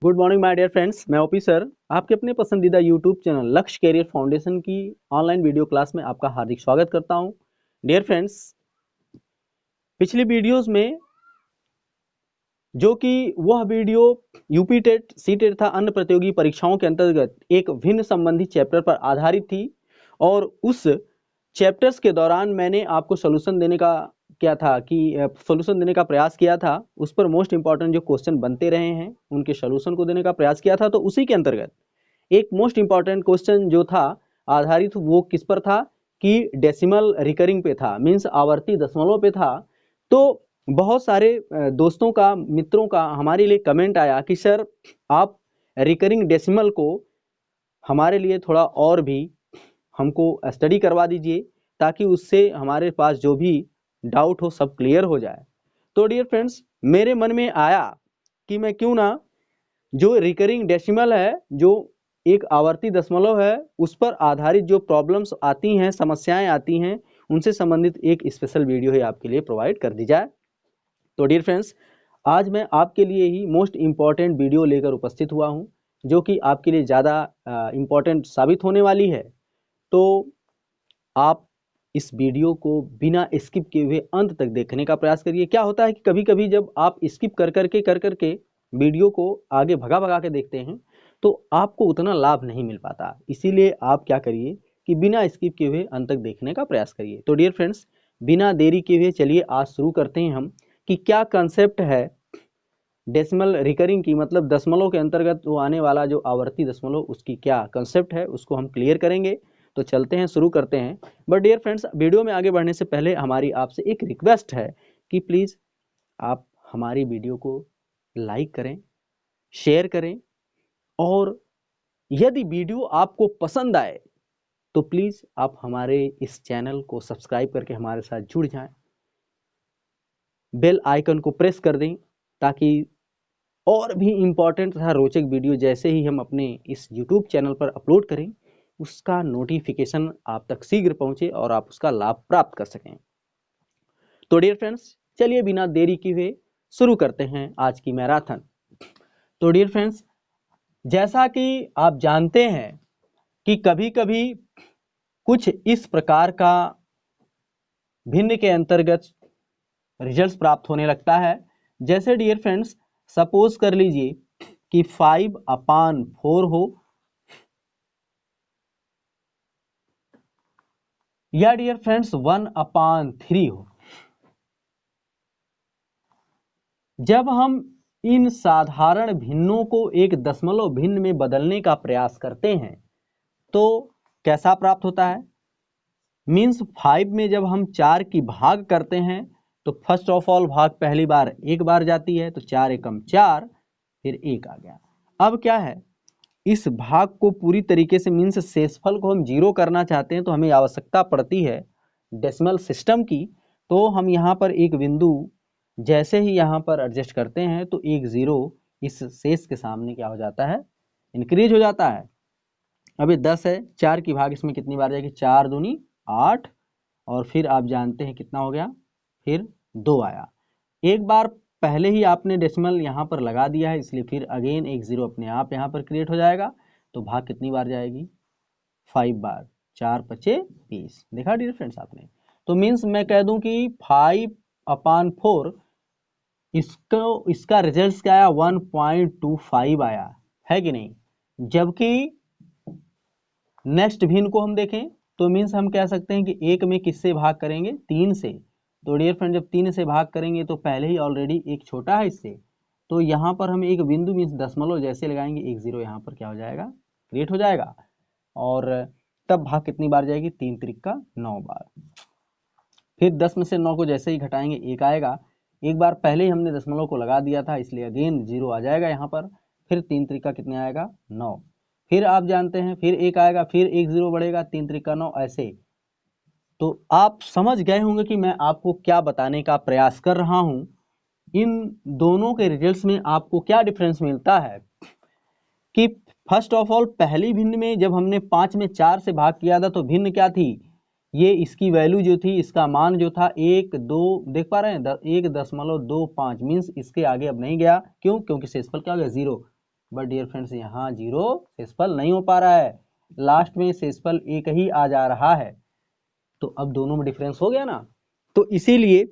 Good morning my dear friends, मैं OP sir आपके अपने पसंदीदा YouTube channel Lakshya career foundation की ऑनलाइन वीडियो क्लास में आपका हार्दिक स्वागत करता हूं। डियर फ्रेंड्स, पिछली वीडियोस में जो कि वह video UP TET, C TET तथा अन्य प्रतियोगी परीक्षाओं के अंतर्गत एक भिन्न संबंधी चैप्टर पर आधारित थी और उस चैप्टर्स के दौरान मैंने आपको सोल्यूशन देने का सोल्यूशन देने का प्रयास किया था। उस पर मोस्ट इंपॉर्टेंट जो क्वेश्चन बनते रहे हैं उनके सोल्यूशन को देने का प्रयास किया था। तो उसी के अंतर्गत एक मोस्ट इंपॉर्टेंट क्वेश्चन जो था आधारित वो किस पर था कि डेसिमल रिकरिंग पे था, मीन्स आवर्ती दशमलव पे था। तो बहुत सारे दोस्तों का, मित्रों का हमारे लिए कमेंट आया कि सर आप रिकरिंग डेसिमल को हमारे लिए थोड़ा और भी हमको स्टडी करवा दीजिए ताकि उससे हमारे पास जो भी डाउट हो सब क्लियर हो जाए। तो डियर फ्रेंड्स, मेरे मन में आया कि मैं क्यों ना जो रिकरिंग डेसिमल है, जो एक आवर्ती दशमलव है, उस पर आधारित जो प्रॉब्लम्स आती हैं, समस्याएं आती हैं, उनसे संबंधित एक स्पेशल वीडियो है आपके लिए प्रोवाइड कर दी जाए। तो डियर फ्रेंड्स, आज मैं आपके लिए ही मोस्ट इम्पॉर्टेंट वीडियो लेकर उपस्थित हुआ हूं जो कि आपके लिए ज़्यादा इम्पॉर्टेंट साबित होने वाली है। तो आप इस वीडियो को बिना स्किप किए हुए अंत तक देखने का प्रयास करिए। क्या होता है कि कभी कभी जब आप स्किप कर करके वीडियो को आगे भगा भगा के देखते हैं तो आपको उतना लाभ नहीं मिल पाता। इसीलिए आप क्या करिए कि बिना स्किप किए हुए अंत तक देखने का प्रयास करिए। तो डियर फ्रेंड्स, बिना देरी किए हुए चलिए आज शुरू करते हैं हम कि क्या कंसेप्ट है डेसिमल रिकरिंग की, मतलब दशमलव के अंतर्गत वो आने वाला जो आवर्ती दशमलव, उसकी क्या कंसेप्ट है उसको हम क्लियर करेंगे। तो चलते हैं, शुरू करते हैं। बट डियर फ्रेंड्स, वीडियो में आगे बढ़ने से पहले हमारी आपसे एक रिक्वेस्ट है कि प्लीज़ आप हमारी वीडियो को लाइक करें, शेयर करें और यदि वीडियो आपको पसंद आए तो प्लीज़ आप हमारे इस चैनल को सब्सक्राइब करके हमारे साथ जुड़ जाएं, बेल आइकन को प्रेस कर दें ताकि और भी इम्पॉर्टेंट तथा रोचक वीडियो जैसे ही हम अपने इस YouTube चैनल पर अपलोड करें उसका नोटिफिकेशन आप तक शीघ्र पहुंचे और आप उसका लाभ प्राप्त कर सकें। तो डियर फ्रेंड्स, चलिए बिना देरी किए हुए शुरू करते हैं आज की मैराथन। तो डियर फ्रेंड्स, जैसा कि आप जानते हैं कि कभी कभी कुछ इस प्रकार का भिन्न के अंतर्गत रिजल्ट्स प्राप्त होने लगता है। जैसे डियर फ्रेंड्स, सपोज कर लीजिए कि 5/4 हो या डियर फ्रेंड्स 1/3 हो। जब हम इन साधारण भिन्नों को एक दशमलव भिन्न में बदलने का प्रयास करते हैं तो कैसा प्राप्त होता है। मीन्स 5 में जब हम 4 की भाग करते हैं तो फर्स्ट ऑफ ऑल भाग पहली बार एक बार जाती है, तो 4 एकम 4, फिर 1 आ गया। अब क्या है, इस भाग को पूरी तरीके से, मीन्स शेषफल को हम जीरो करना चाहते हैं तो हमें आवश्यकता पड़ती है डेसिमल सिस्टम की। तो हम यहाँ पर एक बिंदु जैसे ही यहाँ पर एडजस्ट करते हैं तो एक जीरो इस शेष के सामने क्या हो जाता है, इंक्रीज हो जाता है। अब ये 10 है, 4 की भाग इसमें कितनी बार जाएगी, 4 दूनी 8, और फिर आप जानते हैं कितना हो गया, फिर 2 आया। एक बार पहले ही आपने डेसिमल यहाँ पर लगा दिया है इसलिए फिर अगेन एक जीरो अपने आप यहाँ पर क्रिएट हो जाएगा। तो भाग कितनी बार जाएगी, 5 बार, 4 पचे 20। देखा डियर फ्रेंड्स आपने। तो मीन्स मैं कह दूं कि 5/4 इसका रिजल्ट क्या आया, 1.25 आया है कि नहीं। जबकि नेक्स्ट भिन्न को हम देखें तो मीन्स हम कह सकते हैं कि एक में किससे भाग करेंगे, 3 से। तो डियर फ्रेंड, जब 3 से भाग करेंगे तो पहले ही ऑलरेडी एक छोटा है इससे, तो यहाँ पर हम एक बिंदु मीन्स दशमलव जैसे लगाएंगे एक जीरो यहाँ पर क्या हो जाएगा, क्रिएट हो जाएगा। और तब भाग कितनी बार जाएगी, 3 त्रिक 9 बार। फिर 10 में से 9 को जैसे ही घटाएंगे 1 आएगा। एक बार पहले ही हमने दशमलव को लगा दिया था इसलिए अगेन जीरो आ जाएगा यहाँ पर। फिर 3 त्रिक कितने आएगा, 9। फिर आप जानते हैं फिर 1 आएगा, फिर एक जीरो बढ़ेगा, 3 त्रिक 9, ऐसे। तो आप समझ गए होंगे कि मैं आपको क्या बताने का प्रयास कर रहा हूं। इन दोनों के रिजल्ट्स में आपको क्या डिफरेंस मिलता है कि फर्स्ट ऑफ ऑल पहली भिन्न में जब हमने 5 में 4 से भाग किया था तो भिन्न क्या थी, ये इसकी वैल्यू जो थी, इसका मान जो था 1 2, देख पा रहे हैं, 1.25 मीन्स इसके आगे अब नहीं गया। क्यों, क्योंकि शेषफल क्या हो गया, जीरो। बट डियर फ्रेंड्स यहाँ 0 शेषफल नहीं हो पा रहा है, लास्ट में शेषफल 1 ही आ जा रहा है। तो अब दोनों में डिफरेंस हो गया ना। तो इसीलिए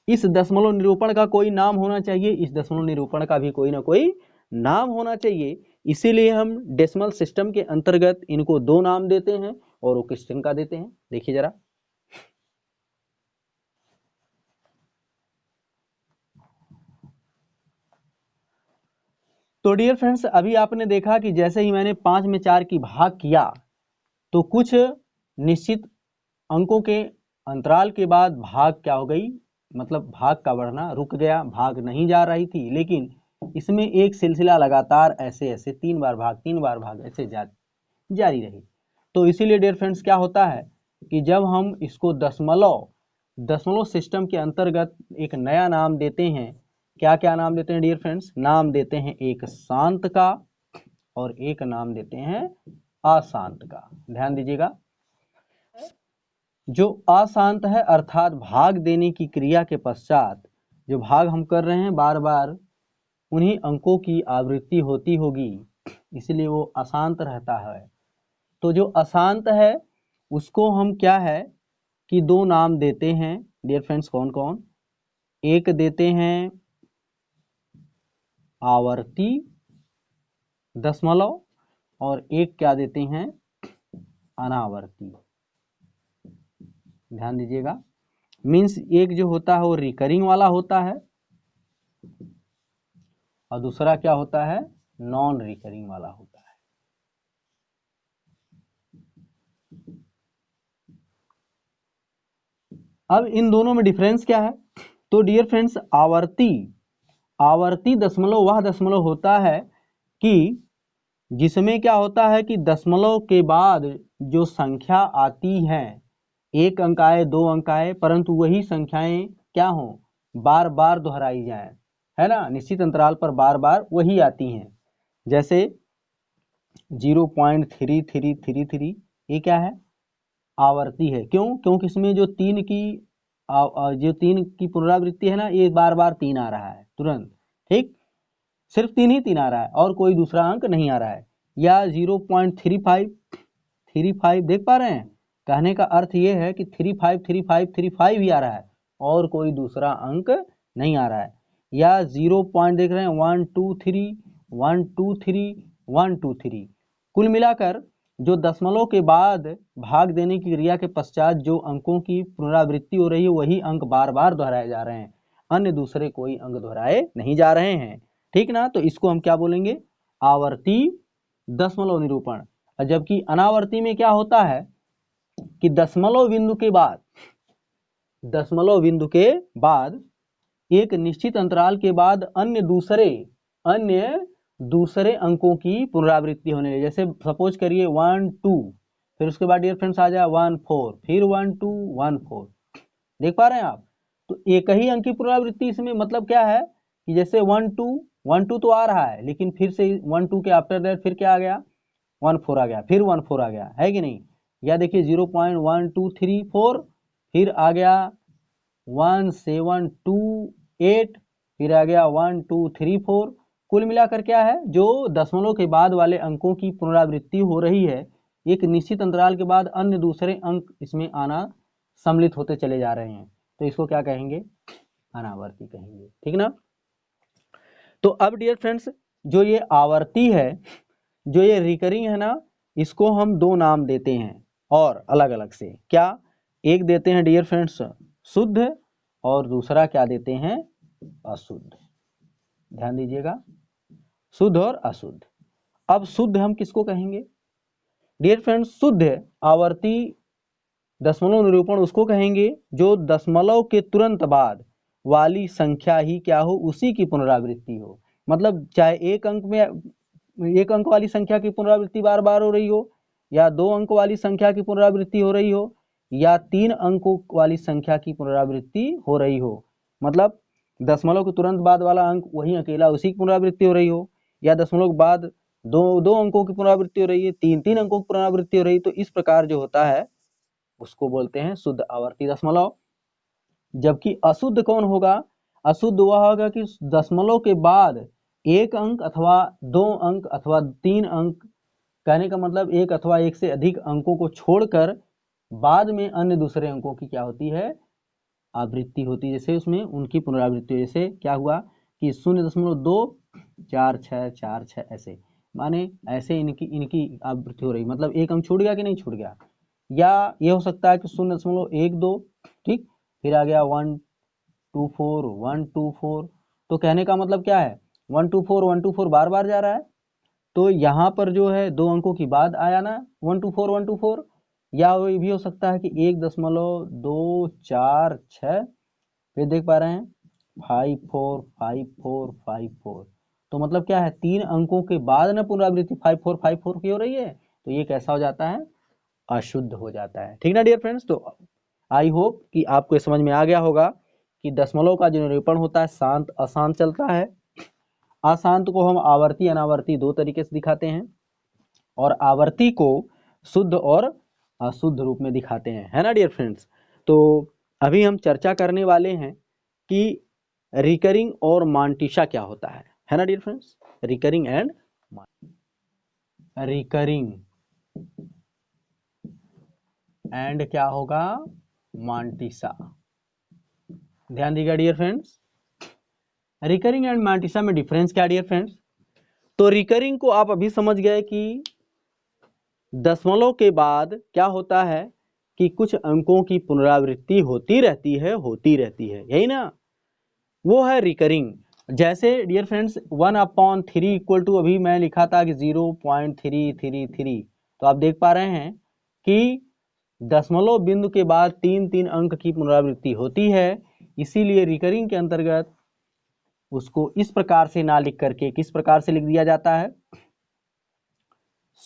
इस दशमलव निरूपण का कोई नाम होना चाहिए, इस दशमलव निरूपण का भी कोई ना कोई नाम होना चाहिए। इसीलिए हम डेसिमल सिस्टम के अंतर्गत इनको 2 नाम देते हैं और वो किस का देते हैं, देखिए जरा। तो डियर फ्रेंड्स अभी आपने देखा कि जैसे ही मैंने 5 में 4 की भाग किया तो कुछ निश्चित अंकों के अंतराल के बाद भाग क्या हो गई, मतलब भाग का बढ़ना रुक गया, भाग नहीं जा रही थी, लेकिन इसमें एक सिलसिला लगातार ऐसे ऐसे 3 बार भाग ऐसे जारी रही। तो इसीलिए डियर फ्रेंड्स क्या होता है कि जब हम इसको दशमलव सिस्टम के अंतर्गत एक नया नाम देते हैं, क्या क्या नाम देते हैं डियर फ्रेंड्स, नाम देते हैं एक शांत का और एक नाम देते हैं अशांत का। ध्यान दीजिएगा, जो अशांत है अर्थात भाग देने की क्रिया के पश्चात जो भाग हम कर रहे हैं बार बार उन्हीं अंकों की आवृत्ति होती होगी, इसलिए वो अशांत रहता है। तो जो अशांत है उसको हम क्या है कि 2 नाम देते हैं डियर फ्रेंड्स, कौन कौन, एक देते हैं आवर्ती दशमलव और एक क्या देते हैं अनावर्ती। ध्यान दीजिएगा, मीन्स एक जो होता है वो रिकरिंग वाला होता है और दूसरा क्या होता है, नॉन रिकरिंग वाला होता है। अब इन दोनों में डिफरेंस क्या है, तो डियर फ्रेंड्स आवर्ती दशमलव वह दशमलव होता है कि जिसमें क्या होता है कि दशमलव के बाद जो संख्या आती है, 1 अंक आए 2 अंक आए, परंतु वही संख्याएं क्या हो, बार बार दोहराई जाए, है ना, निश्चित अंतराल पर बार बार वही आती हैं। जैसे 0.3333 ये क्या है, आवर्ती है। क्यों, क्योंकि इसमें जो 3 की पुनरावृत्ति है ना, ये बार बार 3 आ रहा है तुरंत, ठीक, सिर्फ 3 ही 3 आ रहा है और कोई दूसरा अंक नहीं आ रहा है। या 0.35 देख पा रहे हैं, कहने का अर्थ ये है कि 353535 ही आ रहा है और कोई दूसरा अंक नहीं आ रहा है। या 0 पॉइंट देख रहे हैं 123 123 123। कुल मिलाकर जो दशमलव के बाद भाग देने की क्रिया के पश्चात जो अंकों की पुनरावृत्ति हो रही है वही अंक बार बार दोहराए जा रहे हैं, अन्य दूसरे कोई अंक दोहराए नहीं जा रहे हैं, ठीक ना। तो इसको हम क्या बोलेंगे, आवर्ती दशमलव निरूपण। जबकि अनावर्ती में क्या होता है कि दशमलव बिंदु के बाद एक निश्चित अंतराल के बाद अन्य दूसरे अंकों की पुनरावृत्ति होने लगी। जैसे सपोज करिए 1 2, फिर उसके बाद डियर फ्रेंड्स आ जाए 1 4, फिर 1 2 1 4, देख पा रहे हैं आप। तो एक ही अंक की पुनरावृत्ति इसमें मतलब क्या है कि जैसे 1 2 तो आ रहा है, लेकिन फिर से 1 2 के आफ्टर दैट फिर क्या आ गया, 1 4 आ गया, फिर 1 4 आ गया, है कि नहीं। या देखिए 0.1234, फिर आ गया 1728, फिर आ गया 1 2 3 4। कुल मिलाकर क्या है, जो दशमलव के बाद वाले अंकों की पुनरावृत्ति हो रही है एक निश्चित अंतराल के बाद अन्य दूसरे अंक इसमें आना सम्मिलित होते चले जा रहे हैं, तो इसको क्या कहेंगे, अनावर्ती कहेंगे, ठीक ना। तो अब डियर फ्रेंड्स जो ये आवर्ती है, जो ये रिकरिंग है ना, इसको हम 2 नाम देते हैं और अलग अलग से, क्या, एक देते हैं डियर फ्रेंड्स शुद्ध और दूसरा क्या देते हैं, अशुद्ध। ध्यान दीजिएगा, शुद्ध और अशुद्ध। अब शुद्ध हम किसको कहेंगे डियर फ्रेंड्स, शुद्ध आवर्ती दशमलव निरूपण उसको कहेंगे जो दशमलव के तुरंत बाद वाली संख्या ही क्या हो, उसी की पुनरावृत्ति हो। मतलब चाहे एक अंक वाली संख्या की पुनरावृत्ति बार बार हो रही हो, या 2 अंक वाली संख्या की पुनरावृत्ति हो रही हो, या 3 अंकों वाली संख्या की पुनरावृत्ति हो रही हो। मतलब दशमलव के तुरंत बाद वाला अंक वही अकेला उसी की पुनरावृत्ति हो रही हो, या दशमलव के बाद दो अंकों की पुनरावृत्ति हो रही है, 3 अंकों की पुनरावृत्ति हो रही है। तो इस प्रकार जो होता है उसको बोलते हैं शुद्ध आवर्ती दशमलव। जबकि अशुद्ध कौन होगा, अशुद्ध वह होगा कि दशमलव के बाद एक अंक अथवा 2 अंक अथवा 3 अंक, कहने का मतलब एक अथवा एक से अधिक अंकों को छोड़कर बाद में अन्य दूसरे अंकों की क्या होती है, आवृत्ति होती है, जैसे उसमें उनकी पुनरावृत्ति। जैसे क्या हुआ कि 0.24646 ऐसे, माने ऐसे इनकी आवृत्ति हो रही, मतलब एक अंक छूट गया कि नहीं छूट गया। या ये हो सकता है कि 0.12, ठीक, फिर आ गया 124 124, तो कहने का मतलब क्या है, 124 124 बार बार जा रहा है, तो यहाँ पर जो है 2 अंकों की बाद आया ना 124 124। या ये भी हो सकता है कि 1.246, फिर देख पा रहे हैं 545454, तो मतलब क्या है, 3 अंकों के बाद ना पुनरावृत्ति 5454 की हो रही है, तो ये कैसा हो जाता है, अशुद्ध हो जाता है। ठीक ना डियर फ्रेंड्स, तो आई होप कि आपको समझ में आ गया होगा कि दशमलव का जो निरूपण होता है शांत अशांत चलता है। अशांत को हम आवर्ती अनावर्ती 2 तरीके से दिखाते हैं, और आवर्ती को शुद्ध और अशुद्ध रूप में दिखाते हैं, है ना डियर फ्रेंड्स। तो अभी हम चर्चा करने वाले हैं कि रिकरिंग और मांटिसा क्या होता है ना डियर फ्रेंड्स। रिकरिंग एंड क्या होगा, मांटिसा। ध्यान दीजिएगा डियर फ्रेंड्स, रिकरिंग एंड मांटिसा में डिफरेंस क्या डियर फ्रेंड्स। तो रिकरिंग को आप अभी समझ गए कि दशमलव के बाद क्या होता है कि कुछ अंकों की पुनरावृत्ति होती रहती है, यही ना, वो है रिकरिंग। जैसे डियर फ्रेंड्स 1/3 इक्वल टू, अभी मैं लिखा था कि 0.333, तो आप देख पा रहे हैं कि दशमलव बिंदु के बाद 3 अंक की पुनरावृत्ति होती है, इसीलिए रिकरिंग के अंतर्गत उसको इस प्रकार से ना लिख करके किस प्रकार से लिख दिया जाता है,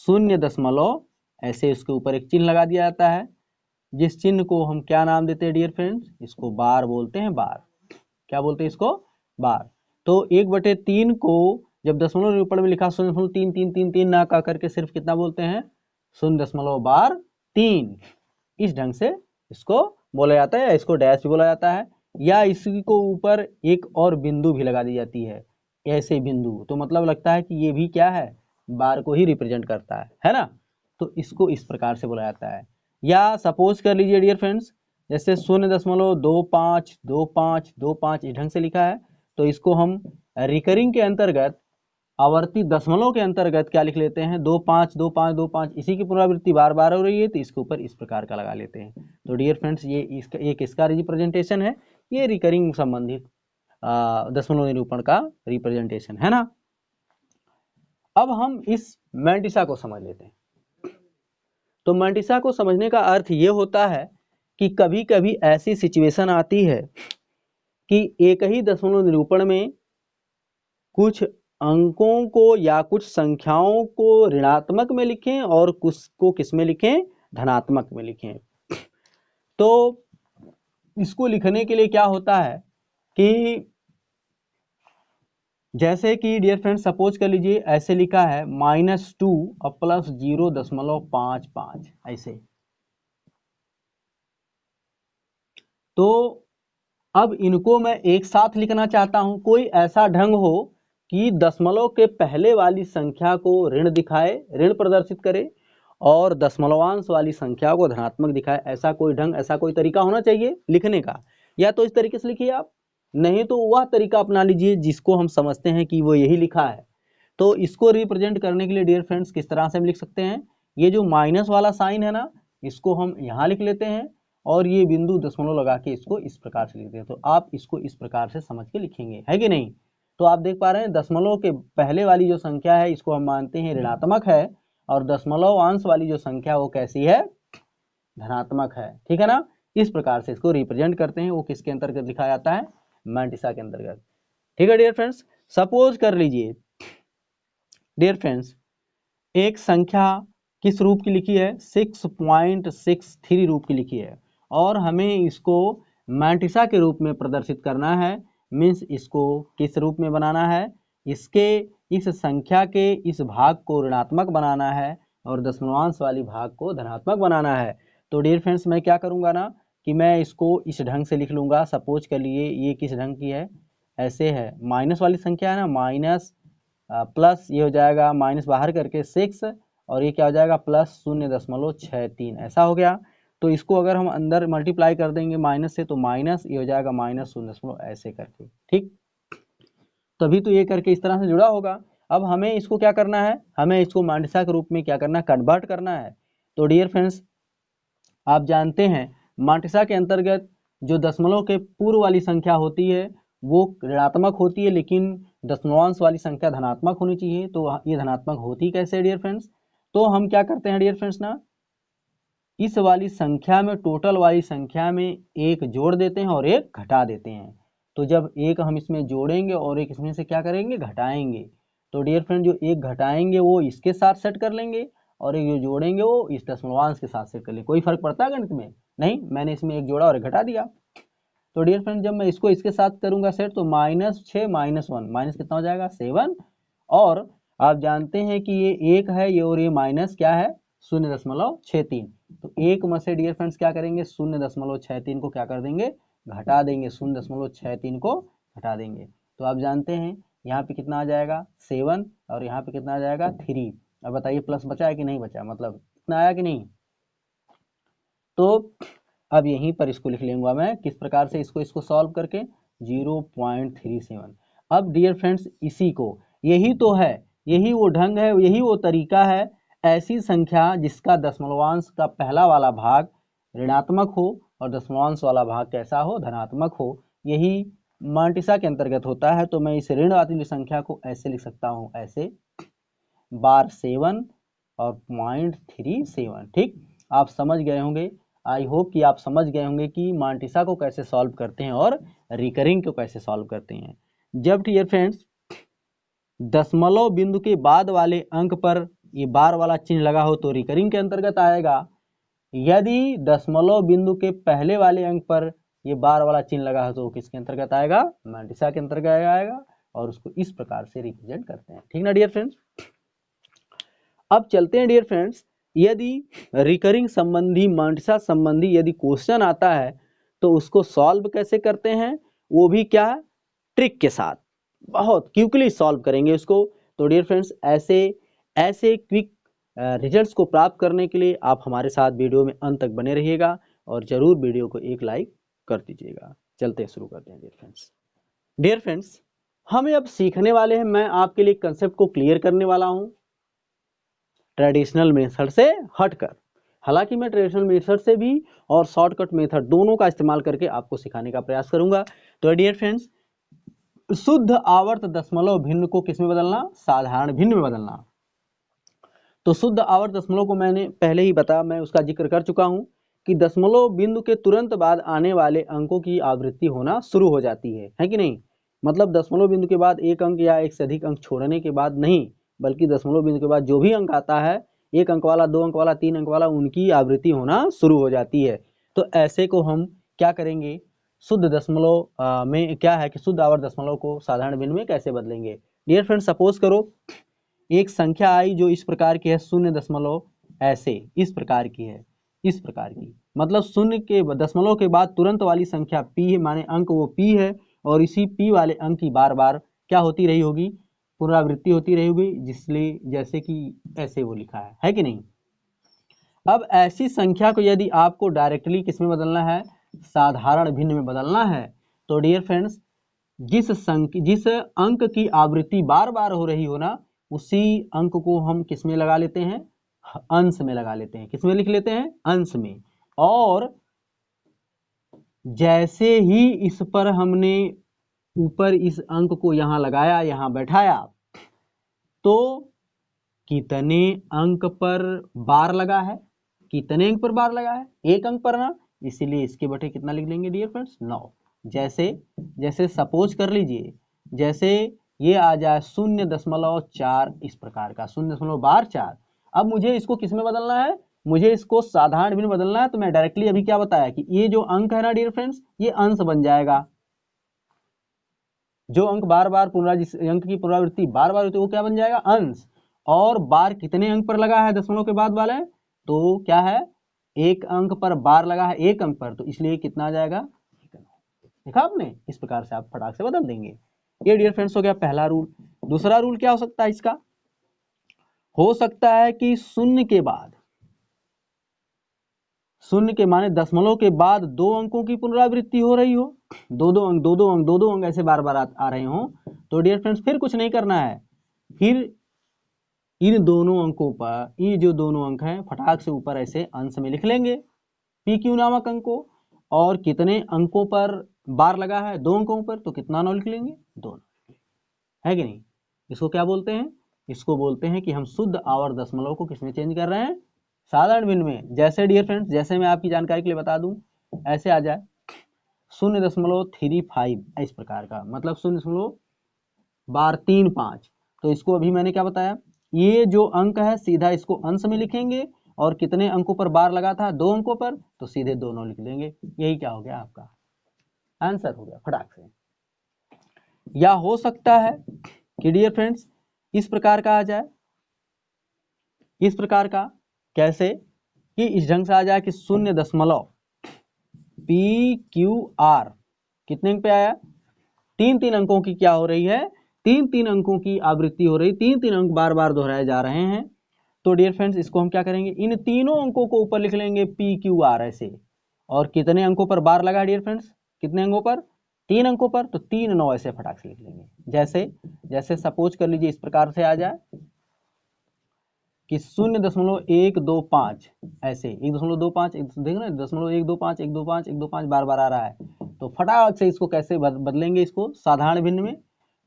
0 ऐसे उसके ऊपर एक चिन्ह लगा दिया जाता है, जिस चिन्ह को हम क्या नाम देते हैं डियर फ्रेंड्स, इसको बार बोलते हैं, बार। क्या बोलते हैं इसको, बार। तो 1/3 को जब दशमलव निरूपण में लिखा 0.3333 ना कह करके सिर्फ कितना बोलते हैं, 0.3, इस ढंग से इसको बोला जाता है, या इसको डैश भी बोला जाता है, या इसी को ऊपर एक और बिंदु भी लगा दी जाती है, ऐसे बिंदु, तो मतलब लगता है कि ये भी क्या है, बार को ही रिप्रेजेंट करता है ना, तो इसको इस प्रकार से बोला जाता है। या सपोज कर लीजिए डियर फ्रेंड्स, जैसे 0.252525 इस ढंग से लिखा है, तो इसको हम रिकरिंग के अंतर्गत, आवर्ती दशमलव के अंतर्गत क्या लिख लेते हैं, 252525, इसी की पुनरावृत्ति बार बार हो रही है, तो इसके ऊपर इस प्रकार का लगा लेते हैं। तो डियर फ्रेंड्स ये इसका रिप्रेजेंटेशन है, ये रिकरिंग संबंधित दशमलव निरूपण का रिप्रेजेंटेशन है ना। अब हम इस मांटिसा को समझ लेते हैं। तो मांटिसा को समझने का अर्थ ये होता है कि कभी कभी ऐसी सिचुएशन आती है कि एक ही दशमलव निरूपण में कुछ अंकों को या कुछ संख्याओं को ऋणात्मक में लिखें और कुछ को किस में लिखें, धनात्मक में लिखें। तो इसको लिखने के लिए क्या होता है कि जैसे कि डियर फ्रेंड सपोज कर लीजिए ऐसे लिखा है -2 और प्लस 0.55 ऐसे, तो अब इनको मैं एक साथ लिखना चाहता हूं, कोई ऐसा ढंग हो कि दशमलव के पहले वाली संख्या को ऋण दिखाए, ऋण प्रदर्शित करे, और दशमलवांश वाली संख्या को धनात्मक दिखाए, ऐसा कोई ढंग, ऐसा कोई तरीका होना चाहिए लिखने का। या तो इस तरीके से लिखिए आप, नहीं तो वह तरीका अपना लीजिए जिसको हम समझते हैं कि वो यही लिखा है। तो इसको रिप्रेजेंट करने के लिए डियर फ्रेंड्स किस तरह से हम लिख सकते हैं, ये जो माइनस वाला साइन है ना, इसको हम यहाँ लिख लेते हैं, और ये बिंदु दशमलव लगा के इसको इस प्रकार से लिखते हैं। तो आप इसको इस प्रकार से समझ के लिखेंगे, है कि नहीं। तो आप देख पा रहे हैं दशमलव के पहले वाली जो संख्या है इसको हम मानते हैं ऋणात्मक है, और दशमलव अंश वाली जो संख्या वो कैसी है, धनात्मक है, ठीक है ना। इस प्रकार से इसको रिप्रेजेंट करते हैं, वो किसके अंतर्गत लिखा जाता है, मांटिसा के अंतर्गत। ठीक है डियर फ्रेंड्स, सपोज कर लीजिए डियर फ्रेंड्स एक संख्या किस रूप की लिखी है, 6.63 रूप की लिखी है, और हमें इसको मांटिसा के रूप में प्रदर्शित करना है, मीन्स इसको किस रूप में बनाना है, इसके इस संख्या के इस भाग को ऋणात्मक बनाना है और दशमलवांश वाली भाग को धनात्मक बनाना है। तो डियर फ्रेंड्स मैं क्या करूंगा ना कि मैं इसको इस ढंग से लिख लूंगा। सपोज कर लिए ये किस ढंग की है, ऐसे है, माइनस वाली संख्या है ना, प्लस ये हो जाएगा माइनस बाहर करके 6 और ये क्या हो जाएगा प्लस 0.63 ऐसा हो गया। तो इसको अगर हम अंदर मल्टीप्लाई कर देंगे माइनस से तो माइनस ये हो जाएगा माइनस 0 ऐसे करके, ठीक। तभी तो ये करके इस तरह से जुड़ा होगा। अब हमें इसको क्या करना है, हमें इसको मांटिसा के रूप में क्या करना है, कन्वर्ट करना है। तो डियर फ्रेंड्स आप जानते हैं मांटिसा के अंतर्गत जो दशमलव के पूर्व वाली संख्या होती है वो ऋणात्मक होती है, लेकिन दशमलवांश वाली संख्या धनात्मक होनी चाहिए। तो ये धनात्मक होती कैसे है डियर फ्रेंड्स, तो हम क्या करते हैं डियर फ्रेंड्स ना, इस वाली संख्या में टोटल वाली संख्या में एक जोड़ देते हैं और एक घटा देते हैं। तो जब एक हम इसमें जोड़ेंगे और एक इसमें से क्या करेंगे, घटाएंगे, तो डियर फ्रेंड जो एक घटाएंगे वो इसके साथ सेट कर लेंगे और एक जो जोड़ेंगे वो इस दशमलवांश के साथ सेट कर लेंगे। कोई फर्क पड़ता है गणित में? नहीं, मैंने इसमें एक जोड़ा और एक घटा दिया। तो डियर फ्रेंड जब मैं इसको इसके साथ करूंगा सेट तो -6 -1 माइनस कितना हो जाएगा 7। और आप जानते हैं कि ये एक है ये और ये माइनस क्या है 0.63। तो एक में से डियर फ्रेंड्स क्या करेंगे 0.63 को क्या कर देंगे, घटा देंगे, 0.63 को घटा देंगे। तो आप जानते हैं यहाँ पे कितना आ जाएगा 7 और यहाँ पे कितना आ जाएगा 3। अब बताइए प्लस बचा है कि नहीं बचा, मतलब कितना आया कि नहीं। तो अब यहीं पर इसको लिख लूंगा मैं किस प्रकार से, इसको सॉल्व करके 0.37। अब डियर फ्रेंड्स इसी को, यही तो है, यही वो ढंग है, यही वो तरीका है, ऐसी संख्या जिसका दशमलवांश का पहला वाला भाग ऋणात्मक हो और दशमलवांश वाला भाग कैसा हो, धनात्मक हो, यही मांटिसा के अंतर्गत होता है। तो मैं इस ऋण वाली संख्या को ऐसे लिख सकता हूँ, ऐसे /7 और 0.37, ठीक। आप समझ गए होंगे, आई होप कि आप समझ गए होंगे कि मांटिसा को कैसे सॉल्व करते हैं और रिकरिंग को कैसे सॉल्व करते हैं। जब डियर फ्रेंड्स दशमलव बिंदु के बाद वाले अंक पर ये बार वाला चिन्ह लगा हो तो रिकरिंग के अंतर्गत आएगा। यदि दशमलव बिंदु के पहले वाले अंक पर ये बार वाला चिन्ह लगा हो तो किसके अंतर्गत आएगा, मांटिसा के अंतर्गत आएगा। और उसको इस प्रकार से रिप्रेजेंट करते हैं, ठीक ना डियर फ्रेंड्स। अब चलते हैं डियर फ्रेंड्स, यदि रिकरिंग संबंधी मांटिसा संबंधी यदि क्वेश्चन आता है तो उसको सॉल्व कैसे करते हैं, वो भी क्या ट्रिक के साथ बहुत क्विकली सॉल्व करेंगे उसको। तो डियर फ्रेंड्स ऐसे क्विक रिजल्ट्स को प्राप्त करने के लिए आप हमारे साथ वीडियो में अंत तक बने रहिएगा और जरूर वीडियो को एक लाइक कर दीजिएगा। चलते शुरू करते हैं डियर फ्रेंड्स। डियर फ्रेंड्स हमें अब सीखने वाले हैं, मैं आपके लिए कंसेप्ट को क्लियर करने वाला हूं ट्रेडिशनल मेथड से हटकर। हालांकि मैं ट्रेडिशनल मेथड से भी और शॉर्टकट मेथड दोनों का इस्तेमाल करके आपको सिखाने का प्रयास करूंगा। तो डियर फ्रेंड्स शुद्ध आवर्त दशमलव भिन्न को किस में बदलना, साधारण भिन्न में बदलना। तो शुद्ध आवर्त दशमलव को मैंने पहले ही बताया, मैं उसका जिक्र कर चुका हूं कि दशमलव बिंदु के तुरंत बाद आने वाले अंकों की आवृत्ति होना शुरू हो जाती है कि नहीं। मतलब दशमलव बिंदु के बाद एक अंक या एक से अधिक अंक छोड़ने के बाद नहीं, बल्कि दशमलव बिंदु के बाद जो भी अंक आता है, एक अंक वाला, दो अंक वाला, तीन अंक वाला, उनकी आवृत्ति होना शुरू हो जाती है। तो ऐसे को हम क्या करेंगे, शुद्ध दशमलव में क्या है कि शुद्ध आवर्त दशमलव को साधारण भिन्न में कैसे बदलेंगे। डियर फ्रेंड सपोज करो एक संख्या आई जो इस प्रकार की है 0. ऐसे इस प्रकार की है, इस प्रकार की, मतलब शून्य के दशमलव के बाद तुरंत वाली संख्या p है, माने अंक वो p है और इसी p वाले अंक की बार बार क्या होती रही होगी, पुनरावृत्ति होती रही होगी, जिसलिए जैसे कि ऐसे वो लिखा है कि नहीं। अब ऐसी संख्या को यदि आपको डायरेक्टली किस में बदलना है, साधारण भिन्न में बदलना है, तो डियर फ्रेंड्स जिस अंक की आवृत्ति बार बार हो रही हो ना, उसी अंक को हम किस में लगा लेते हैं, अंश में लगा लेते हैं। किस में लिख लेते हैं, अंश में। और जैसे ही इस पर हमने ऊपर इस अंक को यहां लगाया, यहां बैठाया, तो कितने अंक पर बार लगा है, कितने अंक पर बार लगा है, एक अंक पर ना, इसीलिए इसके बटे कितना लिख लेंगे डियर फ्रेंड्स 9। जैसे सपोज कर लीजिए, जैसे ये आ जाए 0.4 इस प्रकार का 0.4। अब मुझे इसको किस में बदलना है, मुझे इसको साधारण भिन्न बदलना है। तो मैं डायरेक्टली अभी क्या बताया कि ये जो अंक है ना डियर फ्रेंड्स, ये अंश बन जाएगा। जो अंक बार बार जिस अंक की पुनरावृत्ति बार बार होती है वो क्या बन जाएगा, अंश। और बार कितने अंक पर लगा है दशमलव के बाद वाले, तो क्या है, एक अंक पर बार लगा है, एक अंक पर, तो इसलिए कितना आ जाएगा, देखा आपने, इस प्रकार से आप फटाक से बदल देंगे। ये डियर फ्रेंड्स हो गया पहला रूल। दूसरा रूल क्या हो सकता है इसका, हो सकता है कि शून्य के बाद, शून्य के माने दशमलव के बाद 2 अंकों की पुनरावृत्ति हो रही हो, दो दो अंक, दो दो अंक, दो दो अंक ऐसे बार बार आ रहे हो। तो डियर फ्रेंड्स फिर कुछ नहीं करना है, फिर इन दोनों अंकों पर, ये जो दोनों अंक हैं फटाक से ऊपर ऐसे अंश में लिख लेंगे पी क्यू नामक अंक को। और कितने अंकों पर बार लगा है, 2 अंकों पर, तो कितना 9 लिख लेंगे, 2 है कि नहीं। इसको क्या बोलते हैं, इसको बोलते हैं कि हम शुद्ध आवर्त दशमलव को किसमें चेंज कर रहे हैं, साधारण भिन्न में। जैसे डियर फ्रेंड्स, जैसे मैं आपकी जानकारी के लिए बता दूं, ऐसे आ जाए 0.35 इस प्रकार का, मतलब 0.335। तो इसको अभी मैंने क्या बताया, ये जो अंक है सीधा इसको अंश में लिखेंगे, और कितने अंकों पर बार लगा था, 2 अंकों पर, तो सीधे दोनों लिख लेंगे। यही क्या हो गया, आपका आंसर हो गया फटाक से। या हो सकता है कि डियर फ्रेंड्स इस प्रकार का आ जाए, इस प्रकार का, कैसे कि इस ढंग से आ जाए कि 0.0 पी क्यू आर, कितने अंक पे आया, 3 अंकों की क्या हो रही है, 3 अंकों की आवृत्ति हो रही, 3 अंक बार बार दोहराए जा रहे हैं। तो डियर फ्रेंड्स इसको हम क्या करेंगे, इन तीनों अंकों को ऊपर लिख लेंगे पी क्यू आर ऐसे। और कितने अंकों पर बार लगा डियर फ्रेंड्स, कितने अंकों पर, 3 अंकों पर, तो 3 9 ऐसे फटाक से लिख लेंगे। जैसे जैसे सपोज कर लीजिए इस प्रकार से आ जाए कि 0.125 ऐसे, 1.25 देख रहे हैं, 0.125 125 125 बार बार आ रहा है। तो फटाक से इसको कैसे बदलेंगे, इसको साधारण भिन्न में,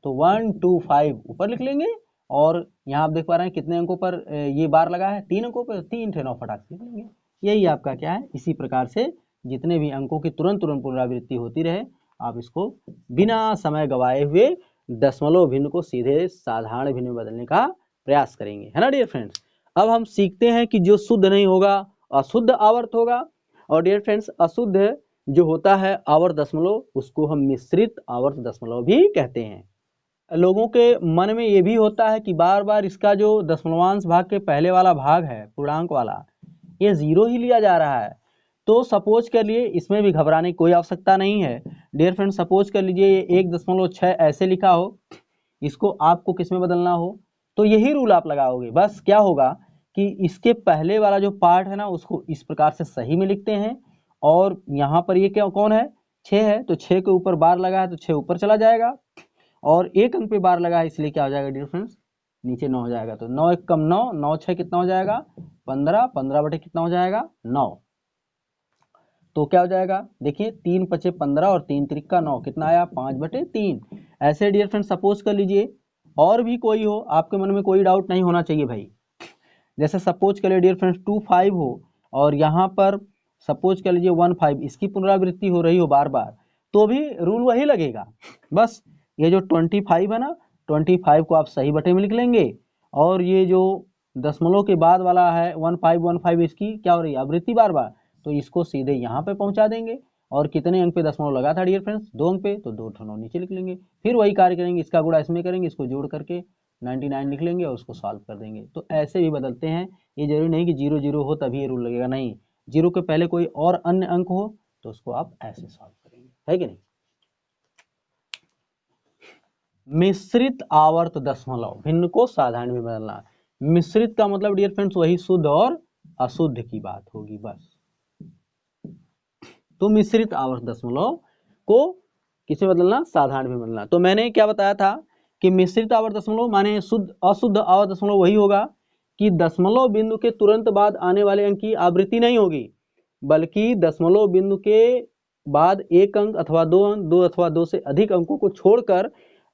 तो 125 ऊपर लिख लेंगे। और यहाँ आप देख पा रहे हैं कितने अंकों पर ये बार लगा है, 3 अंकों पर, 3 × 9 फटाक से लिख लेंगे। यही आपका क्या है, इसी प्रकार से जितने भी अंकों की तुरंत पुनरावृत्ति होती रहे, आप इसको बिना समय गवाए हुए दशमलव भिन्न को सीधे साधारण भिन्न में बदलने का प्रयास करेंगे, है ना डियर फ्रेंड्स। अब हम सीखते हैं कि जो शुद्ध नहीं होगा, अशुद्ध आवर्त होगा। और डियर फ्रेंड्स अशुद्ध जो होता है आवर्त दशमलव, उसको हम मिश्रित आवर्त दशमलव भी कहते हैं। लोगों के मन में ये भी होता है कि बार बार इसका जो दशमलवांश भाग के पहले वाला भाग है, पूर्णांक वाला, ये 0 ही लिया जा रहा है। तो सपोज कर लिए, इसमें भी घबराने की कोई आवश्यकता नहीं है डियर फ्रेंड्स। सपोज कर लीजिए ये 1.6 ऐसे लिखा हो, इसको आपको किस में बदलना हो, तो यही रूल आप लगाओगे। बस क्या होगा कि इसके पहले वाला जो पार्ट है ना, उसको इस प्रकार से सही में लिखते हैं। और यहाँ पर ये क्या कौन है, 6 है, तो 6 के ऊपर बार लगा है तो 6 ऊपर चला जाएगा। और 1 अंक पे बार लगा है, इसलिए क्या हो जाएगा डियर फ्रेंड्स, नीचे 9 हो जाएगा। तो 9 1 कम 9, 9 6 कितना हो जाएगा, 15, 15 बटे कितना हो जाएगा, 9। तो क्या हो जाएगा, देखिए 3 × 5 = 15 और 3 × 3 = 9, कितना आया, 5/3। ऐसे डियर फ्रेंड सपोज कर लीजिए और भी कोई हो, आपके मन में कोई डाउट नहीं होना चाहिए भाई। जैसे सपोज कर लीजिए डियर फ्रेंड्स 25 हो, और यहाँ पर सपोज कर लीजिए 15, इसकी पुनरावृत्ति हो रही हो बार बार, तो भी रूल वही लगेगा। बस ये जो 25 है ना, 25 को आप सही बटे में लिख लेंगे। और ये जो दशमलव के बाद वाला है 1515, इसकी क्या हो रही है, आवृत्ति बार बार, तो इसको सीधे यहाँ पे पहुंचा देंगे। और कितने अंक पे दशमलव लगा था डियर फ्रेंड्स, 2 अंक पे, तो 2 × 9 नीचे लिख लेंगे। फिर वही कार्य करेंगे, इसका गुणा इसमें करेंगे, इसको जोड़ करके 99 लिख लेंगे और उसको सॉल्व कर देंगे। तो ऐसे भी बदलते हैं, ये जरूरी नहीं कि 0 0 हो तभी ये रूल लगेगा, नहीं, 0 के पहले कोई और अन्य अंक हो तो उसको आप ऐसे सॉल्व करेंगे, है कि नहीं। मिश्रित आवर्त दशमलव भिन्न को साधारण में बदलना। मिश्रित का मतलब डियर फ्रेंड्स वही शुद्ध और अशुद्ध की बात होगी बस। तो मिश्रित आवर्त दशमलव को किसे बदलना, साधारण में बदलना। तो मैंने क्या बताया था कि मिश्रित आवर्त दशमलव माने शुद्ध अशुद्ध आवर्त दशमलव वही होगा कि दशमलव बिंदु के तुरंत बाद आने वाले अंक की आवृत्ति नहीं होगी, बल्कि दशमलव बिंदु के बाद एक अंक अथवा 2 अंक, 2 अथवा 2 से अधिक अंकों को छोड़कर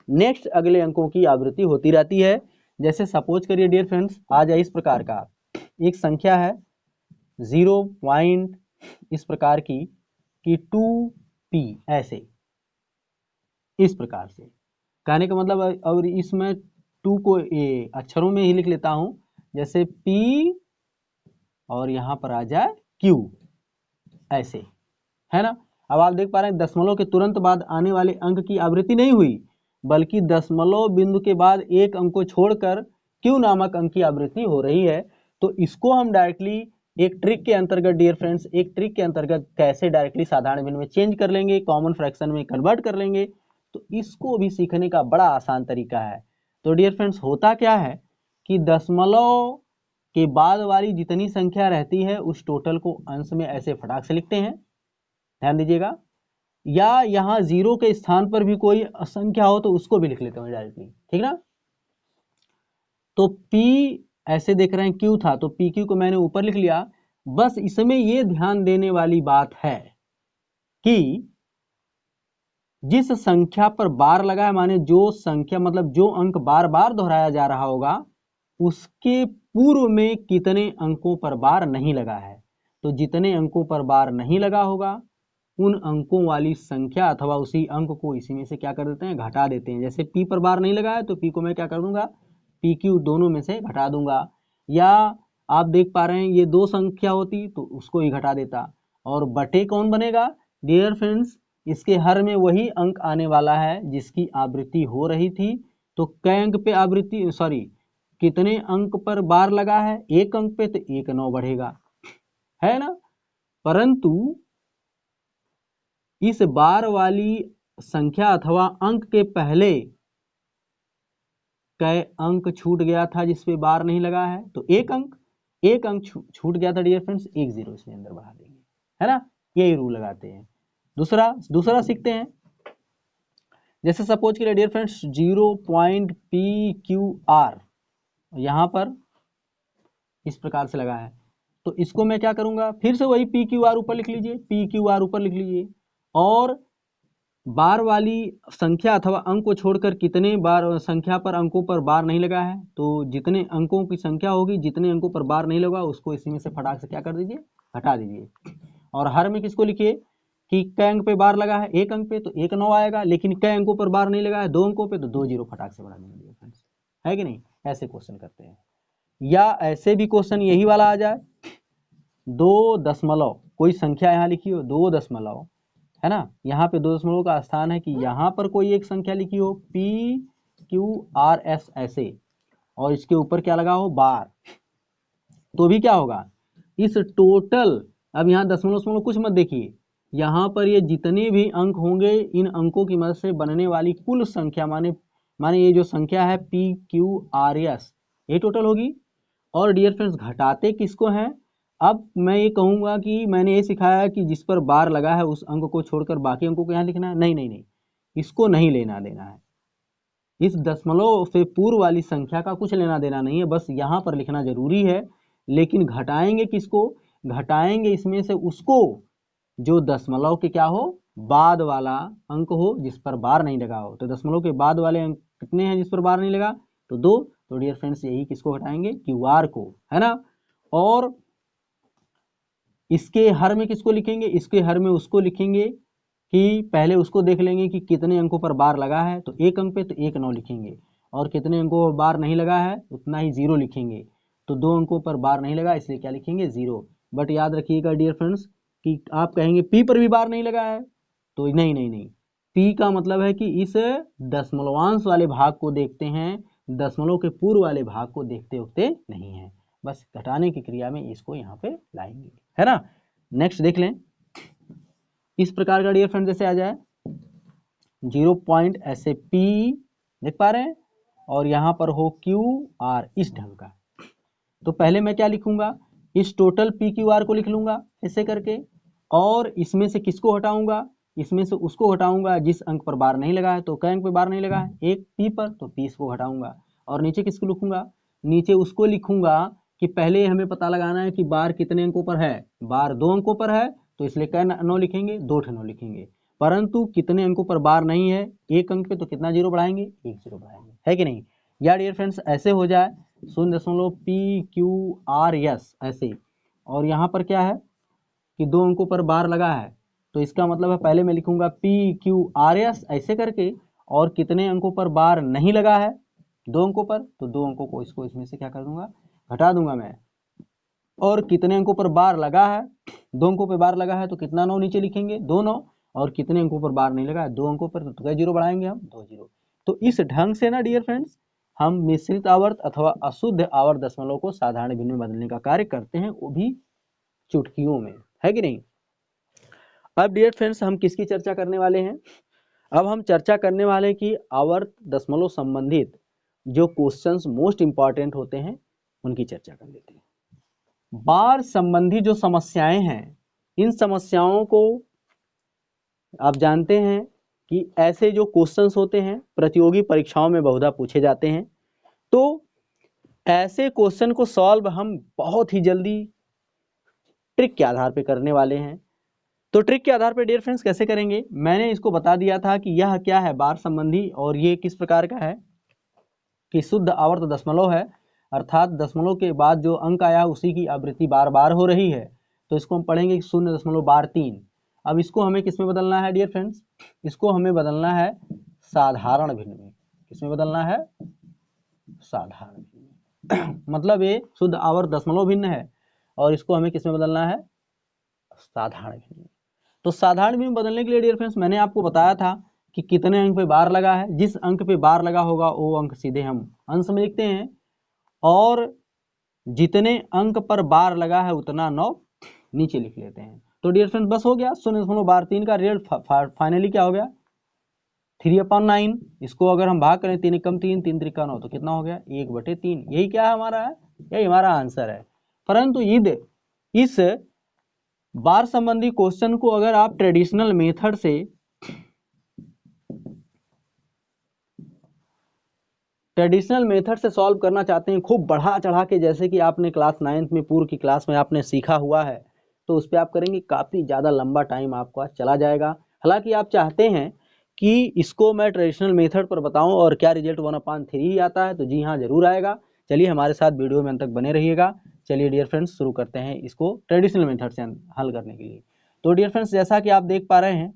नेक्स्ट अगले अंकों की आवृत्ति होती रहती है। जैसे सपोज करिए डियर फ्रेंड्स आ जाए इस प्रकार का एक संख्या है 0 पॉइंट इस प्रकार की कि 2p ऐसे, इस प्रकार से कहने का मतलब, और इसमें 2 को अक्षरों में ही लिख लेता हूं, जैसे p और यहां पर आ जाए q ऐसे, है ना। अब आप देख पा रहे हैं दशमलव के तुरंत बाद आने वाले अंक की आवृत्ति नहीं हुई, बल्कि दशमलव बिंदु के बाद एक अंक को छोड़कर q नामक अंक की आवृत्ति हो रही है। तो इसको हम डायरेक्टली एक ट्रिक के अंतर्गत डियर फ्रेंड्स, एक ट्रिक के अंतर्गत कैसे डायरेक्टली साधारण भिन्न में चेंज कर लेंगे, कॉमन फ्रैक्शन में कन्वर्ट कर लेंगे। तो इसको भी सीखने का बड़ा आसान तरीका है। तो डियर फ्रेंड्स, होता क्या है कि दशमलव के बाद वाली जितनी संख्या रहती है उस टोटल को अंश में ऐसे फटाक से लिखते हैं, ध्यान दीजिएगा। या यहाँ जीरो के स्थान पर भी कोई संख्या हो तो उसको भी लिख लेते हैं डायरेक्टली, ठीक ना। तो P ऐसे देख रहे हैं Q था तो PQ को मैंने ऊपर लिख लिया। बस इसमें ये ध्यान देने वाली बात है कि जिस संख्या पर बार लगा है, माने जो संख्या मतलब जो अंक बार बार दोहराया जा रहा होगा उसके पूर्व में कितने अंकों पर बार नहीं लगा है। तो जितने अंकों पर बार नहीं लगा होगा उन अंकों वाली संख्या अथवा उसी अंक को इसी में से क्या कर देते हैं, घटा देते हैं। जैसे P पर बार नहीं लगा है तो P को मैं क्या कर दूंगा, PQ दोनों में से घटा दूंगा। या आप देख पा रहे हैं ये दो संख्या होती तो उसको ही घटा देता। और बटे कौन बनेगा डियर फ्रेंड्स, इसके हर में वही अंक आने वाला है जिसकी आवृत्ति हो रही थी। तो कै अंक पे आवृत्ति सॉरी कितने अंक पर बार लगा है, एक अंक पे, तो 1 9 बढ़ेगा, है ना। परंतु इस बार वाली संख्या अथवा अंक के पहले कै अंक छूट गया था जिस पे बार नहीं लगा है, तो एक अंक छूट गया था डियर फ्रेंड्स, 1 0 इसमें अंदर बढ़ा देंगे, है ना। यही रूल लगाते हैं। दूसरा सीखते हैं। जैसे सपोज करिए डियर फ्रेंड्स 0.PQR यहां पर इस प्रकार से लगा है, तो इसको मैं क्या करूंगा, फिर से वही PQR ऊपर लिख लीजिए, PQR ऊपर लिख लीजिए। और बार वाली संख्या अथवा अंक को छोड़कर कितने बार संख्या पर अंकों पर बार नहीं लगा है, तो जितने अंकों की संख्या होगी जितने अंकों पर बार नहीं लगा उसको इसी में से फटाक से क्या कर दीजिए, हटा दीजिए। और हर में किसको लिखिए कि कै अंक पे बार लगा है, एक अंक पे तो 1 9 आएगा, लेकिन कै अंकों पर बार नहीं लगा है, 2 अंकों पे, तो 2 0 फटाक से बढ़ा देंगे फ्रेंड्स, है कि नहीं। ऐसे क्वेश्चन करते हैं। या ऐसे भी क्वेश्चन यही वाला आ जाए, 2 दशमलव कोई संख्या यहाँ लिखी हो 2 दशमलव, है ना, यहाँ पे 2 दशमलव का स्थान है कि यहाँ पर कोई एक संख्या लिखी हो PQRS ऐसे, और इसके ऊपर क्या लगा हो बार, तो भी क्या होगा इस टोटल, अब यहाँ दशमलव कुछ मत देखिए, यहाँ पर ये जितने भी अंक होंगे इन अंकों की मदद से बनने वाली कुल संख्या माने ये जो संख्या है PQRS ये टोटल होगी। और डियर फ्रेंड्स घटाते किसको हैं, अब मैं ये कहूंगा कि मैंने ये सिखाया कि जिस पर बार लगा है उस अंक को छोड़कर बाकी अंकों को यहाँ लिखना है, नहीं, इसको नहीं लेना देना है। इस दशमलव से पूर्व वाली संख्या का कुछ लेना देना नहीं है, बस यहाँ पर लिखना जरूरी है। लेकिन घटाएंगे किसको, घटाएंगे इसमें से उसको जो दशमलव के क्या हो, बाद वाला अंक हो जिस पर बार नहीं लगा हो। तो दशमलव के बाद वाले अंक कितने हैं जिस पर बार नहीं लगा, तो 2। तो डियर फ्रेंड्स यही किसको घटाएंगे, QR को, है ना। और इसके हर में किसको लिखेंगे, इसके हर में उसको लिखेंगे कि पहले उसको देख लेंगे कि कितने अंकों पर बार लगा है, तो एक अंक पे तो 1 9 लिखेंगे, और कितने अंकों पर बार नहीं लगा है उतना ही 0 लिखेंगे। तो 2 अंकों पर बार नहीं लगा इसलिए क्या लिखेंगे 0। बट याद रखिएगा डियर फ्रेंड्स कि आप कहेंगे P पर भी बार नहीं लगा है, तो नहीं, P का मतलब है कि इस दशमलवांश वाले भाग को देखते हैं, दशमलव के पूर्व वाले भाग को देखते होते नहीं है। बस घटाने की क्रिया में इसको यहाँ पे लाएंगे, है ना। नेक्स्ट देख लें, इस प्रकार का डियर फ्रेंड जैसे आ जाए 0 पॉइंट ऐसे P देख पा रहे हैं, और यहाँ पर हो QR इस ढंग का। तो पहले मैं क्या लिखूंगा, इस टोटल PQR को लिख लूंगा ऐसे करके, और इसमें से किसको हटाऊंगा, इसमें से उसको हटाऊंगा जिस अंक पर बार नहीं लगा है। तो कै अंक पर बार नहीं लगा है, एक P पर, तो P इसको हटाऊंगा। और नीचे किसको लिखूंगा, नीचे उसको लिखूंगा कि पहले हमें पता लगाना है कि बार कितने अंकों पर है, बार 2 अंकों पर है तो इसलिए कै 9 लिखेंगे, 2 9 लिखेंगे। परंतु कितने अंकों पर बार नहीं है, एक अंक पे, तो कितना 0 बढ़ाएंगे, 1 0 बढ़ाएंगे, है कि नहीं। या डियर फ्रेंड्स ऐसे हो जाए 0.PQRS ऐसे, और यहाँ पर क्या है कि 2 अंकों पर बार लगा है, तो इसका मतलब है पहले मैं लिखूंगा PQRS ऐसे करके, और कितने अंकों पर बार नहीं लगा है 2 अंकों पर, तो 2 अंकों को इसको इसमें से क्या कर दूंगा, घटा दूंगा मैं। और कितने अंकों पर बार लगा है, 2 अंकों पर बार लगा है तो कितना 9 नीचे लिखेंगे, 2 9। और कितने अंकों पर बार नहीं लगा है, 2 अंकों पर, तो क्या 0 बढ़ाएंगे हम, 2 0। तो इस ढंग से ना डियर फ्रेंड्स हम मिश्रित आवर्त अथवा अशुद्ध आवर्त दशमलव को साधारण भिन्न में बदलने का कार्य करते हैं, वो भी चुटकियों में, है कि नहीं। अब डियर फ्रेंड्स हम किसकी चर्चा करने वाले हैं, अब हम चर्चा करने वाले कि आवर्त दशमलव संबंधित जो क्वेश्चंस मोस्ट इंपॉर्टेंट होते हैं उनकी चर्चा कर लेते हैं। बार संबंधी जो समस्याएं हैं, इन समस्याओं को आप जानते हैं कि ऐसे जो क्वेश्चंस होते हैं प्रतियोगी परीक्षाओं में बहुधा पूछे जाते हैं। तो ऐसे क्वेश्चन को सॉल्व हम बहुत ही जल्दी ट्रिक के आधार पे करने वाले हैं। तो ट्रिक के आधार पे डियर फ्रेंड्स कैसे करेंगे, मैंने इसको बता दिया था कि यह क्या है, बार संबंधी, और ये किस प्रकार का है कि शुद्ध आवर्त दशमलव है, अर्थात दशमलव के बाद जो अंक आया उसी की आवृत्ति बार बार हो रही है। तो इसको हम पढ़ेंगे 0.3। अब इसको हमें किस में बदलना है डियर फ्रेंड्स, इसको हमें बदलना है साधारण भिन्न में। किसमें बदलना है, साधारण भिन्न में। मतलब ये शुद्ध आवर्त दशमलव भिन्न है और इसको हमें किसमें बदलना है, साधारण भिन्न में। तो साधारण भिन्न बदलने के लिए डियर फ्रेंड्स मैंने आपको बताया था कि कितने अंक पे बार लगा है, जिस अंक पे बार लगा होगा वो अंक सीधे हम अंश में लिखते हैं, और जितने अंक पर बार लगा है उतना 9 नीचे लिख लेते हैं। तो डियर फ्रेंड्स बस हो गया, 0.3 का रिजल्ट फाइनली क्या हो गया, 3/9। इसको अगर हम भाग करें 3 कम 3, 3 त्रिका 9, तो कितना हो गया 1/3। यही क्या है हमारा, है यही हमारा आंसर है। परंतु इस बार संबंधी क्वेश्चन को अगर आप ट्रेडिशनल मेथड से सॉल्व करना चाहते हैं, खूब बढ़ा चढ़ा के, जैसे कि आपने क्लास 9th में पूर्व की क्लास में आपने सीखा हुआ है, तो उस पर आप करेंगे काफ़ी ज़्यादा लंबा टाइम आपका चला जाएगा। हालांकि आप चाहते हैं कि इसको मैं ट्रेडिशनल मेथड पर बताऊं और क्या रिजल्ट 1/3 ही आता है, तो जी हाँ जरूर आएगा। चलिए हमारे साथ वीडियो में अंत तक बने रहिएगा। चलिए डियर फ्रेंड्स शुरू करते हैं इसको ट्रेडिशनल मेथड से हल करने के लिए। तो डियर फ्रेंड्स जैसा कि आप देख पा रहे हैं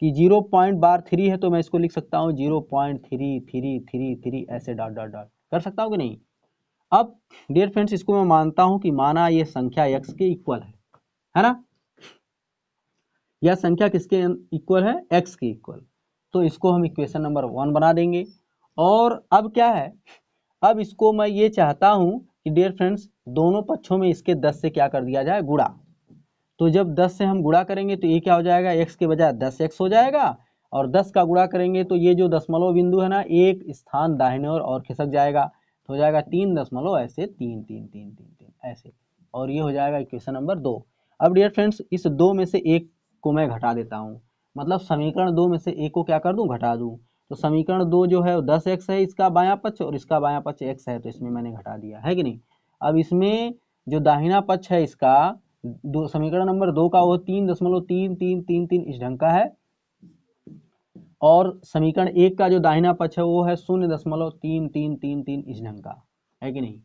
कि 0.3 है, तो मैं इसको लिख सकता हूँ 0.3333 ऐसे डॉट डॉट डॉट कर सकता हूँ कि नहीं। अब डियर फ्रेंड्स इसको मैं मानता हूँ कि माना ये संख्या x के इक्वल है ना, यह संख्या किसके इक्वल है, x के इक्वल। तो इसको हम इक्वेशन नंबर 1 बना देंगे। और अब क्या है, अब इसको मैं ये चाहता हूँ कि डियर फ्रेंड्स दोनों पक्षों में इसके 10 से क्या कर दिया जाए, गुणा। तो जब 10 से हम गुणा करेंगे तो ये क्या हो जाएगा, x के बजाय 10x हो जाएगा, और 10 का गुणा करेंगे तो ये जो दशमलव बिंदु है ना, एक स्थान दाहिने और खिसक जाएगा, तो हो जाएगा 3 दशमलव ऐसे 3 3 3 3 3 ऐसे, और ये हो जाएगा इक्वेशन नंबर 2। अब डियर फ्रेंड्स इस 2 में से एक को मैं घटा देता हूँ, मतलब समीकरण 2 में से एक को क्या कर दूँ, घटा दूँ। तो समीकरण 2 जो है 10x है इसका बायां पक्ष, और इसका बायां पक्ष x है, तो इसमें मैंने घटा दिया है कि नहीं। अब इसमें जो दाहिना पक्ष है इसका, समीकरण नंबर 2 का वो 3.3333 इस ढंग का है, और समीकरण 1 का जो दाहिना पक्ष है वो है 0.3333 इस ढंग का है कि नहीं।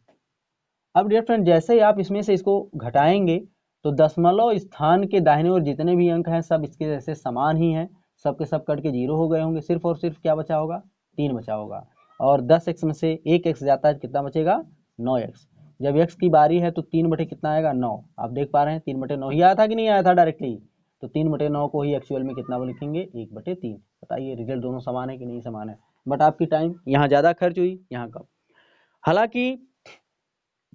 अब डियर फ्रेंड जैसे ही आप इसमें से इसको घटाएंगे तो दशमलव स्थान के दाहिने ओर जितने भी अंक हैं सब इसके जैसे समान ही हैं, सबके सब कट के 0 हो गए होंगे, सिर्फ और सिर्फ क्या बचा होगा, 3 बचा होगा। और 10x में से 1x जाता है, कितना बचेगा, 9x। जब x की बारी है तो 3 बटे कितना आएगा, 9। आप देख पा रहे हैं 3/9 ही आया था कि नहीं आया था डायरेक्टली, तो 3/9 को ही एक्चुअल में कितना लिखेंगे, 1/3। बताइए रिजल्ट दोनों समान है कि नहीं समान है, बट आपकी टाइम यहाँ ज़्यादा खर्च हुई, यहाँ कम। हालांकि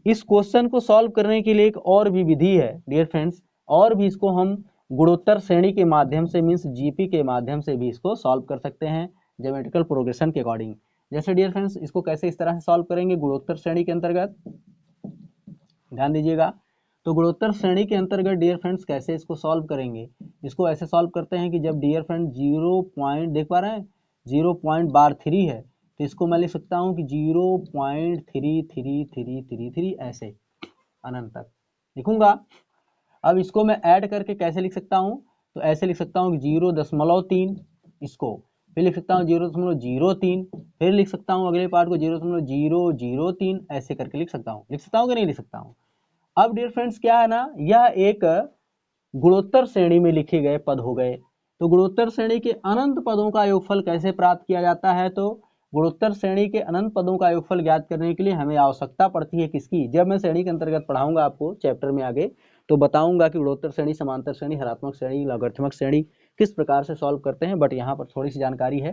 इस क्वेश्चन को सॉल्व करने के लिए एक और भी विधि है डियर फ्रेंड्स, और भी इसको हम गुणोत्तर श्रेणी के माध्यम से, मीन्स जीपी के माध्यम से भी इसको सॉल्व कर सकते हैं ज्योमेट्रिकल प्रोग्रेशन के अकॉर्डिंग। जैसे डियर फ्रेंड्स इसको कैसे इस तरह से सॉल्व करेंगे गुणोत्तर श्रेणी के अंतर्गत, ध्यान दीजिएगा। तो गुणोत्तर श्रेणी के अंतर्गत डियर फ्रेंड्स कैसे इसको सॉल्व करेंगे, इसको ऐसे सॉल्व करते हैं कि जब डियर फ्रेंड 0 पॉइंट देख पा रहे हैं 0.3 है, तो इसको मैं लिख सकता हूँ कि 0.33333 ऐसे अनंत तक लिखूंगा। अब इसको मैं ऐड करके कैसे लिख सकता हूँ, तो ऐसे लिख सकता हूँ कि 0.3, इसको फिर लिख सकता हूँ 0.03, फिर लिख सकता हूँ अगले पार्ट को 0.003 ऐसे करके लिख सकता हूँ कि नहीं लिख सकता हूँ। अब डियर फ्रेंड्स क्या है ना, यह एक गुणोत्तर श्रेणी में लिखे गए पद हो गए। तो गुणोत्तर श्रेणी के अनंत पदों का योगफल कैसे प्राप्त किया जाता है, तो गुणोत्तर श्रेणी के अनंत पदों का योगफल ज्ञात करने के लिए हमें आवश्यकता पड़ती है किसकी, जब मैं श्रेणी के अंतर्गत पढ़ाऊंगा आपको चैप्टर में आगे, तो बताऊंगा कि गुणोत्तर श्रेणी, समांतर श्रेणी, हरात्मक श्रेणी, लॉगरिथमिक श्रेणी किस प्रकार से सॉल्व करते हैं, बट यहाँ पर थोड़ी सी जानकारी है।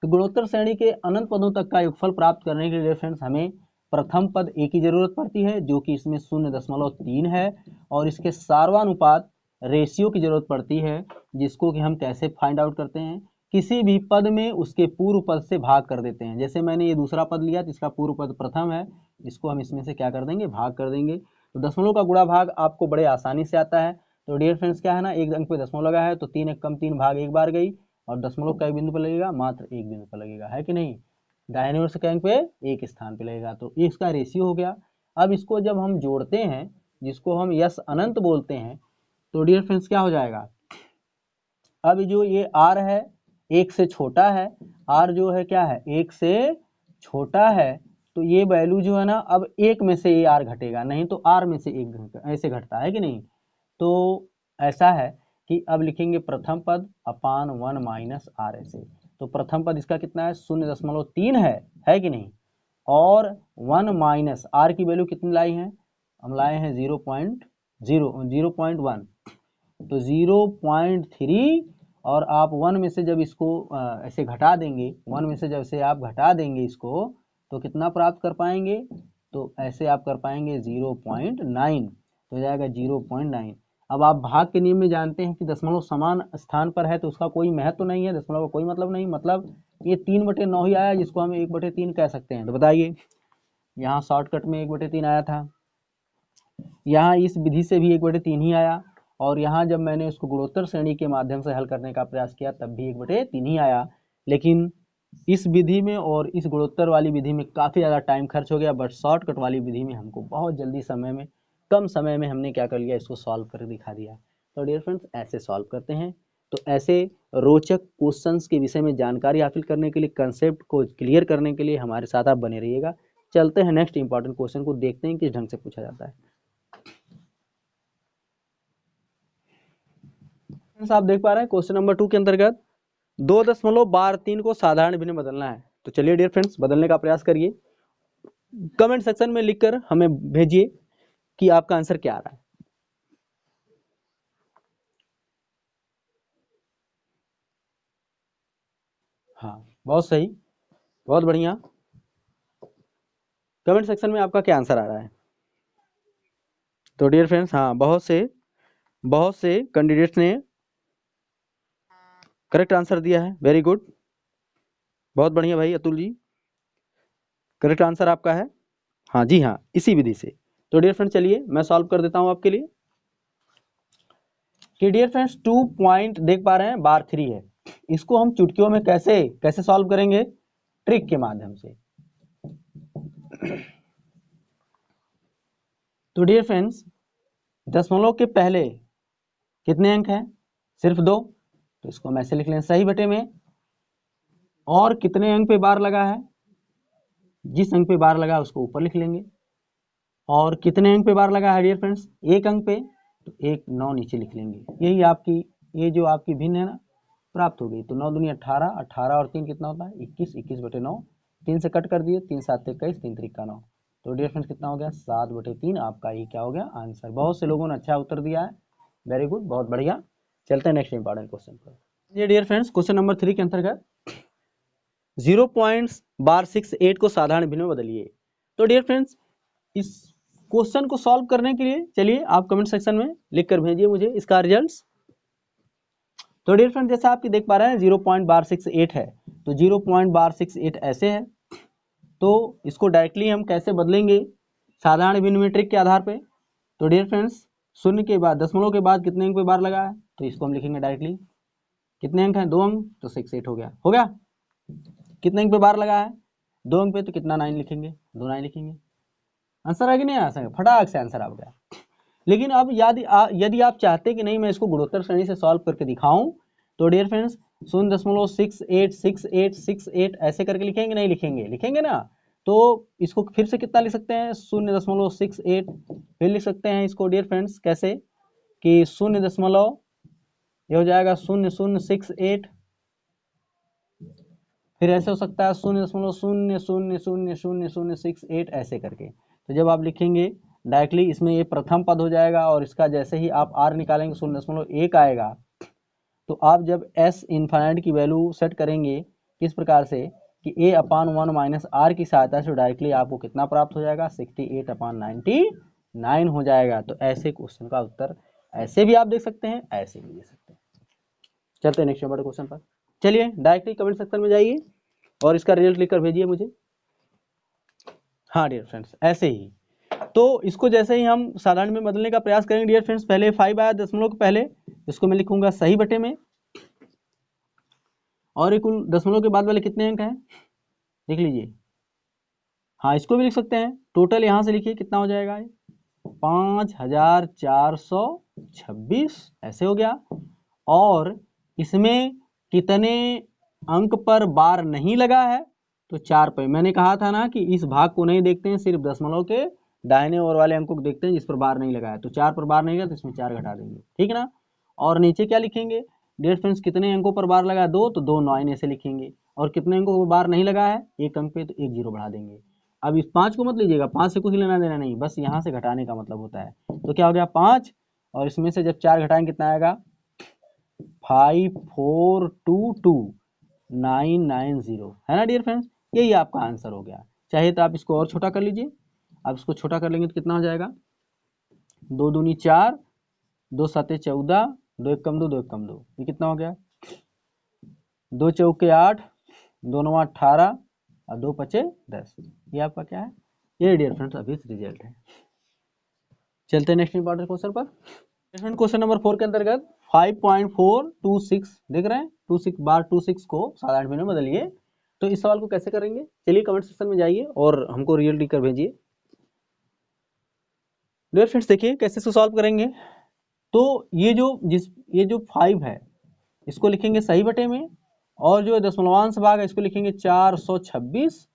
तो गुणोत्तर श्रेणी के अनंत पदों तक का योगफल प्राप्त करने के लिए फ्रेंड्स हमें प्रथम पद a की जरूरत पड़ती है, जो कि इसमें 0.3 है, और इसके सार्वानुपात रेशियो की जरूरत पड़ती है, जिसको कि हम कैसे फाइंड आउट करते हैं, किसी भी पद में उसके पूर्व पद से भाग कर देते हैं। जैसे मैंने ये दूसरा पद लिया तो इसका पूर्व पद प्रथम है, इसको हम इसमें से क्या कर देंगे, भाग कर देंगे। तो दशमलव का गुणा भाग आपको बड़े आसानी से आता है। तो डियर फ्रेंड्स क्या है ना, एक अंक पे दशमलव लगा है तो 3 एक कम 3 भाग एक बार गई, और दशमलव का एक बिंदु पर लगेगा, मात्र एक बिंदु पर लगेगा, है कि नहीं। दाहिने ओर से के अंक पे एक स्थान पे लगेगा, तो ये इसका रेशियो हो गया। अब इसको जब हम जोड़ते हैं, जिसको हम यस अनंत बोलते हैं, तो डियर फ्रेंड्स क्या हो जाएगा, अब जो ये r है एक से छोटा है, r जो है क्या है, एक से छोटा है, तो ये वैल्यू जो है ना, अब एक में से ये r घटेगा, नहीं तो r में से एक ऐसे घटता है कि नहीं। तो ऐसा है कि अब लिखेंगे प्रथम पद अपान 1 माइनस r ऐसे। तो प्रथम पद इसका कितना है, 0.3 है कि नहीं, और 1 माइनस r की वैल्यू कितनी लाई है, हम लाए हैं 0.1, तो 0.3, और आप 1 में से जब इसको ऐसे घटा देंगे, 1 में से जब से आप घटा देंगे इसको, तो कितना प्राप्त कर पाएंगे, तो ऐसे आप कर पाएंगे 0.9, तो हो जाएगा 0.9। अब आप भाग के नियम में जानते हैं कि दशमलव समान स्थान पर है तो उसका कोई महत्व तो नहीं है, दशमलव का कोई मतलब नहीं, मतलब ये 3/9 ही आया, जिसको हम 1/3 कह सकते हैं। तो बताइए, यहाँ शॉर्टकट में 1/3 आया था, यहाँ इस विधि से भी 1/3 ही आया, और यहाँ जब मैंने उसको गुणोत्तर श्रेणी के माध्यम से हल करने का प्रयास किया तब भी 1/3 ही आया। लेकिन इस विधि में और इस गुणोत्तर वाली विधि में काफ़ी ज़्यादा टाइम खर्च हो गया, बट शॉर्टकट वाली विधि में हमको बहुत जल्दी समय में, कम समय में हमने क्या कर लिया, इसको सॉल्व कर दिखा दिया। तो डियर फ्रेंड्स, ऐसे सॉल्व करते हैं। तो ऐसे रोचक क्वेश्चंस के विषय में जानकारी हासिल करने के लिए, कंसेप्ट को क्लियर करने के लिए हमारे साथ आप बने रहिएगा। चलते हैं नेक्स्ट इंपॉर्टेंट क्वेश्चन को, देखते हैं किस ढंग से पूछा जाता है। आप देख पा रहे हैं क्वेश्चन नंबर 2 के अंतर्गत 2.12 को साधारण भिन्न बदलना है। तो चलिए डियर फ्रेंड्स, बदलने का प्रयास करिए, कमेंट सेक्शन में लिखकर हमें भेजिए कि आपका आंसर क्या आ रहा है। हाँ, बहुत सही, बहुत बढ़िया। कमेंट सेक्शन में आपका क्या आंसर आ रहा है। तो डियर फ्रेंड्स, हाँ, बहुत से कैंडिडेट्स ने करेक्ट आंसर दिया है, वेरी गुड, बहुत बढ़िया भाई अतुल जी, करेक्ट आंसर आपका है। हाँ जी हाँ, इसी विधि से। तो डियर फ्रेंड्स, चलिए मैं सॉल्व कर देता हूं आपके लिए। कि डियर फ्रेंड्स, 2 पॉइंट देख पा रहे हैं, बार 3 है, इसको हम चुटकियों में कैसे सॉल्व करेंगे, ट्रिक के माध्यम से। तो डियर फ्रेंड्स, दशमलव के पहले कितने अंक हैं, सिर्फ 2, तो इसको हम ऐसे लिख लें, सही बटे में, और कितने अंक पे बार लगा है, जिस अंक पे बार लगा है उसको ऊपर लिख लेंगे, और कितने अंक पे बार लगा है डियर फ्रेंड्स, एक अंक पे, तो 1 9 नीचे लिख लेंगे। यही आपकी, ये जो आपकी भिन्न है ना, प्राप्त हो गई। तो 9 दूनी 18, 18 और 3 कितना होता है, 21, 21/9, 3 से कट कर दिए, 3 7 21, 3 3 9। तो डियर फ्रेंड्स कितना हो गया, 7/3 आपका ही क्या हो गया, आंसर। बहुत से लोगों ने अच्छा उत्तर दिया है, वेरी गुड, बहुत बढ़िया। चलते हैं नेक्स्ट इंपॉर्टेंट क्वेश्चन पर। ये डियर फ्रेंड्स, क्वेश्चन नंबर 3 के अंतर्गत 0.68 को साधारण भिन्न में बदलिए। तो डियर फ्रेंड्स, इस क्वेश्चन को सॉल्व करने के लिए चलिए आप कमेंट सेक्शन में लिख कर भेजिए मुझे इसका रिजल्ट्स। तो डियर फ्रेंड, जैसा आप देख पा रहे हैं 0.68 है, तो 0.68 ऐसे है, तो इसको डायरेक्टली हम कैसे बदलेंगे, साधारण भिन्न में ट्रिक के आधार पे। तो डियर फ्रेंड्स, शून्य के बाद, दशमलव के बाद कितने अंक पे बार लगा है, तो इसको हम लिखेंगे डायरेक्टली, कितने अंक हैं, 2 अंक, तो 68 हो गया। कितने अंक पे बार लगा है, 2 अंक पे, तो कितना 9 लिखेंगे, 2 9 लिखेंगे। आंसर है कि नहीं, आंसर फटाक से आंसर आ गया। लेकिन अब यदि आप चाहते कि नहीं मैं इसको गुणोत्तर श्रेणी से सॉल्व करके दिखाऊं, तो डियर फ्रेंड्स 0.686868 ऐसे करके लिखेंगे, नहीं लिखेंगे ना। तो इसको फिर से कितना लिख सकते हैं, 0.68, फिर लिख सकते हैं इसको डियर फ्रेंड्स कैसे, कि 0. ये हो जाएगा 0.068, फिर ऐसे हो सकता है 0.0000068 ऐसे करके। तो जब आप लिखेंगे डायरेक्टली, इसमें ये प्रथम पद हो जाएगा, और इसका जैसे ही आप r निकालेंगे 0.1 आएगा। तो आप जब s इन्फाइनाइट की वैल्यू सेट करेंगे किस प्रकार से, कि a/1 माइनस r की सहायता से, डायरेक्टली आपको कितना प्राप्त हो जाएगा, 68/99 हो जाएगा। तो ऐसे क्वेश्चन का उत्तर ऐसे भी आप देख सकते हैं, ऐसे भी देख सकते हैं। चलते हैं नेक्स्ट नंबर क्वेश्चन पर। चलिए डायरेक्टली कमेंट सेक्शन में जाइए और इसका रिजल्ट लिखकर भेजिए मुझे। हाँ डियर फ्रेंड्स, ऐसे ही तो इसको जैसे ही हम साधारण में बदलने का प्रयास करेंगे डियर फ्रेंड्स, पहले 5 आया दशमलव के पहले, इसको मैं लिखूंगा सही बटे में, और ये कुल दशमलव के बाद वाले कितने अंक हैं देख लीजिए। हाँ इसको भी लिख सकते हैं, टोटल यहाँ से लिखिए कितना हो जाएगा, 5426 ऐसे हो गया। और इसमें कितने अंक पर बार नहीं लगा है, तो 4 पर। मैंने कहा था ना कि इस भाग को नहीं देखते हैं, सिर्फ दशमलव के दाहिने ओर वाले अंकों को देखते हैं जिस पर बार नहीं लगा है। तो 4 पर बार नहीं लगा तो इसमें 4 घटा देंगे, ठीक है ना। और नीचे क्या लिखेंगे डियर फ्रेंड्स, कितने अंकों पर बार लगा है 2, तो 2 9 ऐसे लिखेंगे। और कितने अंकों पर बार नहीं लगा है 1 अंक पे, तो 1 0 बढ़ा देंगे। अब इस 5 को मत लीजिएगा, 5 से कुछ लेना देना नहीं, बस यहाँ से घटाने का मतलब होता है। तो क्या हो गया 5, और इसमें से जब 4 घटाएंगे कितना आएगा, 5422,990 है ना डियर फ्रेंड्स। यही आपका आंसर हो गया। चाहे तो आप इसको और छोटा कर लीजिए। अब इसको छोटा कर लेंगे तो कितना हो जाएगा, 2 दूनी 4, 2 7 14, 2 1 कम 2, 2 1 कम 2, ये कितना हो गया, 2 चौके 8, 2 9 18 और 2 5 10। ये आपका क्या है, ये डियर फ्रेंड्स अभी रिजल्ट है। चलते हैं नेक्स्ट इंपॉर्टेंट क्वेश्चन पर। क्वेश्चन नंबर 4 के अंतर्गत 5.426 देख रहे हैं, 26 बार 26 को साधारण में बदलिए। तो इस सवाल को कैसे करेंगे, चलिए कमेंट सेक्शन में जाइए और हमको रिजल्ट लिखकर भेजिए। डियर फ्रेंड्स देखिए कैसे इसको सॉल्व करेंगे। तो ये जो 5 है इसको लिखेंगे सही बटे में, और जो दशमलवांश भाग है इसको लिखेंगे 426,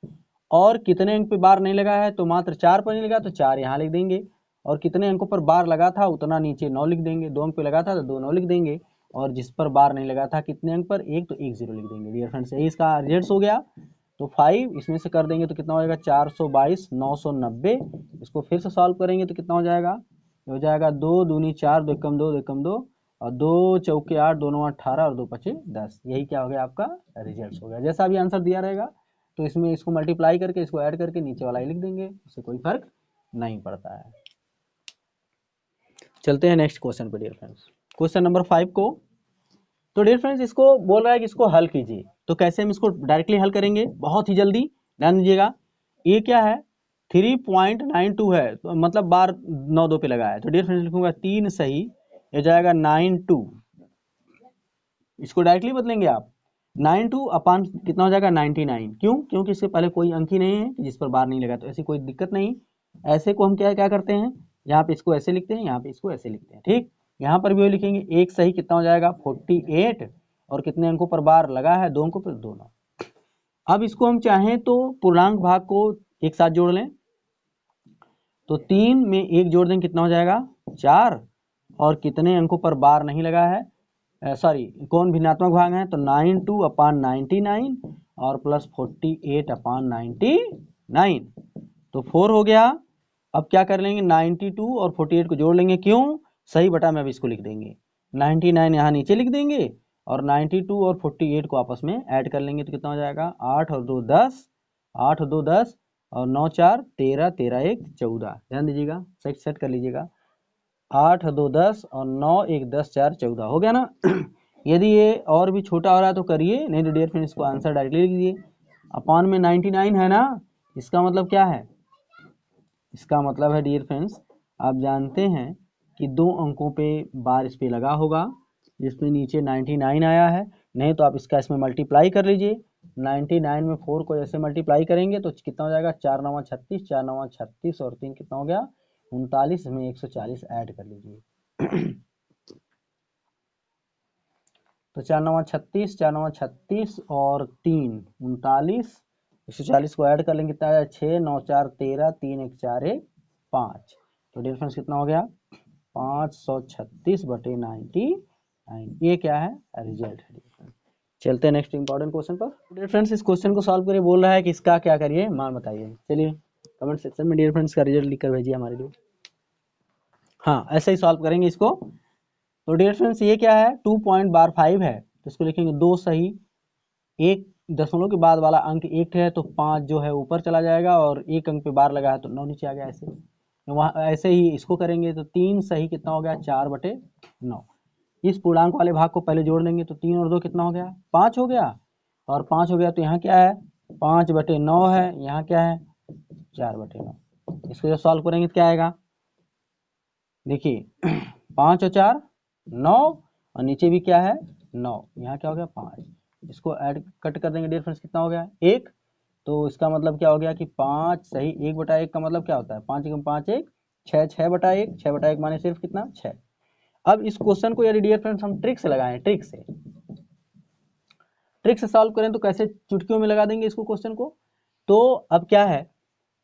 और कितने अंक पे बार नहीं लगा है, तो मात्र 4 पर नहीं लगा तो 4 यहाँ लिख देंगे। और कितने अंकों पर बार लगा था उतना नीचे 9 लिख देंगे, 2 अंक पे लगा था तो 2 9 लिख देंगे। और जिस पर बार नहीं लगा था कितने अंक पर 1, तो 1 0 लिख देंगे। डियर फ्रेंड्स यही इसका रिजल्ट हो गया। तो 5 इसमें से कर देंगे तो कितना हो जाएगा, 422 990। इसको फिर से सॉल्व करेंगे तो कितना हो जाएगा, हो जाएगा 2 दूनी 4, 2 एकम 2, 2 एकम 2, और 2 चौके 8, 2 9 18 और 2 5 10। यही क्या हो गया आपका रिजल्ट हो गया। जैसा भी आंसर दिया रहेगा तो इसमें इसको मल्टीप्लाई करके इसको ऐड करके नीचे वाला ही लिख देंगे, उससे कोई फर्क नहीं पड़ता है। चलते हैं नेक्स्ट क्वेश्चन पर डियर फ्रेंड्स, क्वेश्चन नंबर 5 को। तो डियर फ्रेंड्स इसको बोल रहा है कि इसको हल कीजिए। तो कैसे हम इसको डायरेक्टली हल करेंगे, बहुत ही जल्दी ध्यान दीजिएगा। ये क्या है 3.92 है, तो मतलब बार 9 2 पे लगा है। तो डियर फ्रेंड्स लिखूंगा 3 सही, ये जाएगा 92। इसको डायरेक्टली बदलेंगे आप, 92 अपान कितना हो जाएगा 99। क्यों, क्योंकि इससे पहले कोई अंक ही नहीं है जिस पर बार नहीं लगा, तो ऐसी कोई दिक्कत नहीं। ऐसे को हम क्या क्या करते हैं, यहाँ पे इसको ऐसे लिखते हैं, यहाँ पे इसको ऐसे लिखते हैं, ठीक। यहाँ पर भी वही लिखेंगे, एक सही कितना हो जाएगा 48, और कितने अंकों पर बार लगा है 2 अंकों पर 2 9। अब इसको हम चाहें तो पूर्णांक भाग को एक साथ जोड़ लें, तो 3 में 1 जोड़ दें कितना हो जाएगा 4, और कितने अंकों पर बार नहीं लगा है, सॉरी कौन भिन्नात्मक भाग है, तो 92 अपान 99 और प्लस 48 अपान 99, तो 4 हो गया। अब क्या कर लेंगे 92 और 48 को जोड़ लेंगे, क्यों, सही बटा में अब इसको लिख देंगे, 99 यहाँ नीचे लिख देंगे, और 92 और 48 को आपस में ऐड कर लेंगे तो कितना हो जाएगा 8 और 2 10, 8 और 2 10, और 9 4 13, 13 1 14। ध्यान दीजिएगा, सेट कर लीजिएगा, 8 2 10 और 9 1 10 4 14 हो गया ना। यदि ये और भी छोटा हो रहा है तो करिए, नहीं तो डियर फ्रेंड्स इसको आंसर डायरेक्टली लिख दीजिए। अपान में 99 है ना, इसका मतलब क्या है, इसका मतलब है डियर फ्रेंड्स आप जानते हैं कि 2 अंकों पे बार इस पे लगा होगा जिसमें नीचे 99 आया है। नहीं तो आप इसका इसमें मल्टीप्लाई कर लीजिए, 99 में 4 को जैसे मल्टीप्लाई करेंगे तो कितना हो जाएगा 4 9 36, 4 9 36 और 3 कितना हो गया 39, में 140 ऐड कर लीजिए। तो 4 9 36, 4 9 36 और 3 39, 140 को ऐड कर लेंगे कितना आया 6 9 4 13, 3 1 4 1 5। तो डिफरेंस कितना हो गया 536 बटे 99। ये क्या है रिजल्ट है। चलते हैं नेक्स्ट इंपॉर्टेंट क्वेश्चन पर। डियर फ्रेंड्स इस क्वेश्चन को सॉल्व करिए, बोल रहा है कि इसका क्या करिए मान बताइए। चलिए कमेंट सेक्शन में डियर फ्रेंड्स का रिजल्ट लिखकर भेजिए हमारे लिए। हाँ ऐसे ही सॉल्व करेंगे इसको। तो डियर फ्रेंड्स ये क्या है 2.5 है, तो इसको लिखेंगे 2 सही, एक दशमलव के बाद वाला अंक 1 है तो 5 जो है ऊपर चला जाएगा, और 1 अंक पे बार लगा है तो 9 नीचे आ गया। ऐसे वहाँ ऐसे ही इसको करेंगे तो 3 सही कितना हो गया 4/9। इस पूर्णांक वाले भाग को पहले जोड़ लेंगे तो 3 और 2 कितना हो गया 5 हो गया, और 5 हो गया तो यहाँ क्या है 5/9 है, यहाँ क्या है 4/9। इसको जब सॉल्व करेंगे तो क्या आएगा, देखिए 5 और 4 9, और नीचे भी क्या है 9, यहाँ क्या हो गया 5। इसको ऐड कट कर देंगे डियर फ्रेंड्स, कितना हो गया 1। तो इसका मतलब क्या हो गया कि 5 सही 1/1 का मतलब क्या होता है 5 × 5 1 6, 6/1, 6/1 माने सिर्फ कितना 6। अब इस क्वेश्चन को यदि डियर फ्रेंड्स हम ट्रिक से लगाएं, ट्रिक से सॉल्व करें तो कैसे चुटकियों में लगा देंगे इसको क्वेश्चन को। तो अब क्या है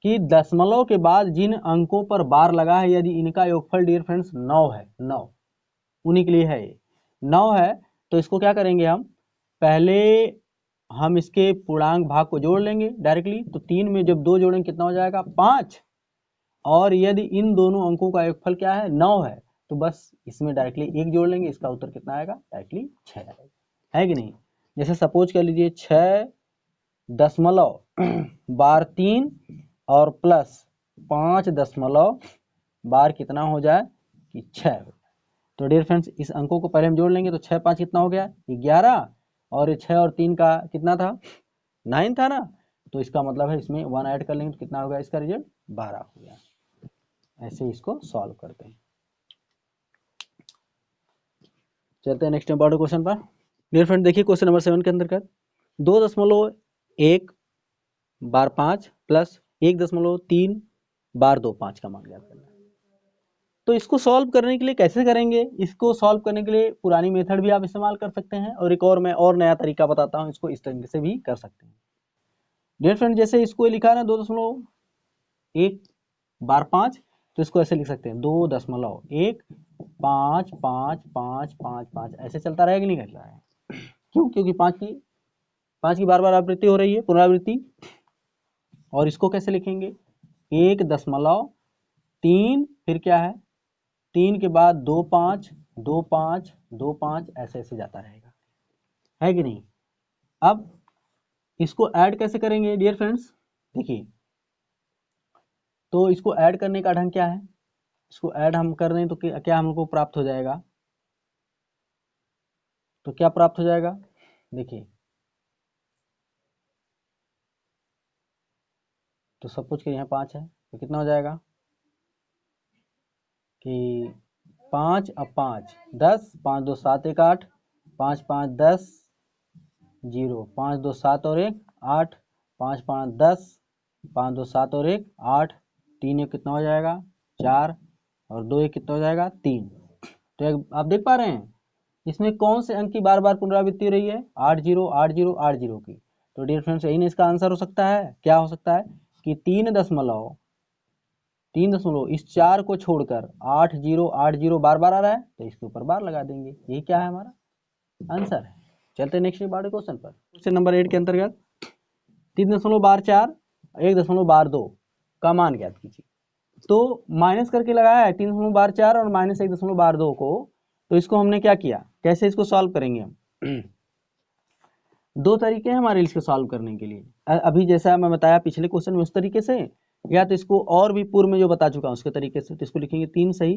कि दशमलव के बाद जिन अंकों पर बार लगा है यदि इनका योगफल डियर फ्रेंड्स 9 है, 9 उन्हीं के लिए है, ये 9 है, तो इसको क्या करेंगे हम पहले हम इसके पूर्णांक भाग को जोड़ लेंगे डायरेक्टली। तो 3 में जब 2 जोड़ेंगे कितना हो जाएगा 5, और यदि इन दोनों अंकों का योगफल क्या है 9 है, तो बस इसमें डायरेक्टली 1 जोड़ लेंगे, इसका उत्तर कितना आएगा डायरेक्टली 6 आएगा, है कि नहीं। जैसे सपोज कर लीजिए 6.3 और प्लस 5 कितना हो जाए कि 6। तो डियर फ्रेंड्स इस अंकों को पहले हम जोड़ लेंगे तो 6 5 कितना हो गया 11, और 6 और 3 का कितना था 9 था ना, तो इसका मतलब है इसमें 1 ऐड कर लेंगे तो कितना हो गया इसका रिजल्ट 12 हो गया। ऐसे इसको सॉल्व करते हैं। चलते हैं नेक्स्ट इंपॉर्टेंट क्वेश्चन पर। डियर फ्रेंड देखिए क्वेश्चन नंबर 7 के अंतर्गत 2.1 बार 5 प्लस 1.3 बार 2 5 का मान ज्ञात करना है। तो इसको सॉल्व करने के लिए कैसे करेंगे, इसको सॉल्व करने के लिए पुरानी मेथड भी आप इस्तेमाल कर सकते हैं, और एक और मैं और नया तरीका बताता हूं, इसको इस तरीके से भी कर सकते हैं। डियर फ्रेंड जैसे इसको लिखा है ना 2.1 बार 5, तो इसको ऐसे लिख सकते हैं 2.1 5 5 5 5 5, ऐसे चलता रहेगा कि नहीं चल रहा है, क्यों, क्योंकि 5 की बार बार आवृत्ति हो रही है, पुनरावृत्ति। और इसको कैसे लिखेंगे 1.3, फिर क्या है 3 के बाद 2 5 2 5 2 5, ऐसे ऐसे जाता रहेगा, है कि नहीं। अब इसको ऐड कैसे करेंगे डियर फ्रेंड्स, देखिए तो इसको ऐड करने का ढंग क्या है, इसको ऐड हम कर दें तो क्या हमको प्राप्त हो जाएगा, तो क्या प्राप्त हो जाएगा देखिए, तो सपोज कि यहाँ 5 है तो कितना हो जाएगा कि 5 अब 5 10, 5 2 7 1 8, 5 5 10 0, 5 2 7 और 1 8, 5 5 10, 5 2 7 और 1 8, 3 1 कितना हो जाएगा 4, और 2 1 कितना हो जाएगा 3। तो आप देख पा रहे हैं इसमें कौन से अंक की बार बार पुनरावृत्ति हो रही है 8 0 8 0 8 0 की। तो डियर फ्रेंड्स यही ना इसका आंसर हो सकता है, क्या हो सकता है कि 3 दशमलव इस 4 को छोड़कर 8 0 8 0 बार बार आ रहा है, तो इसके ऊपर बार लगा देंगे, यही क्या है हमारा आंसर है। चलते हैं नेक्स्ट वाले क्वेश्चन पर। क्वेश्चन नंबर 8 के अंतर्गत 3.4 1.2 का मान ज्ञात कीजिए। तो माइनस करके लगाया है 3.4 और माइनस 1.2 को, तो इसको हमने क्या किया, कैसे इसको सॉल्व करेंगे हम दो तरीके हैं हमारे इसको सॉल्व करने के लिए। अभी जैसा मैं बताया पिछले क्वेश्चन में उस तरीके से, या तो इसको और भी पूर्व में जो बता चुका हूँ उसके तरीके से। तो इसको लिखेंगे 3 सही,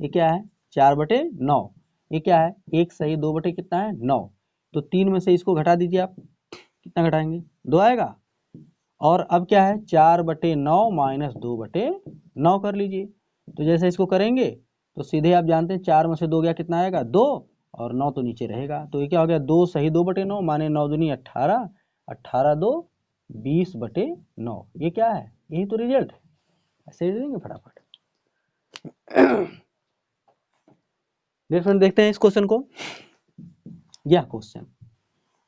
ये क्या है 4/9, ये क्या है 1 सही 2 बटे कितना है 9। तो 3 में से इसको घटा दीजिए आप, कितना घटाएंगे 2 आएगा, और अब क्या है 4/9 माइनस 2/9 कर लीजिए। तो जैसे इसको करेंगे तो सीधे आप जानते हैं 4 में से 2 गया कितना आएगा 2, और 9 तो नीचे रहेगा, तो ये क्या हो गया 2 सही 2/9 माने 9 दूनी 18, 18 2 20/9, ये क्या है यही तो रिजल्ट है। ऐसे ही देंगे फटाफट। देखते हैं इस क्वेश्चन को। यह क्वेश्चन,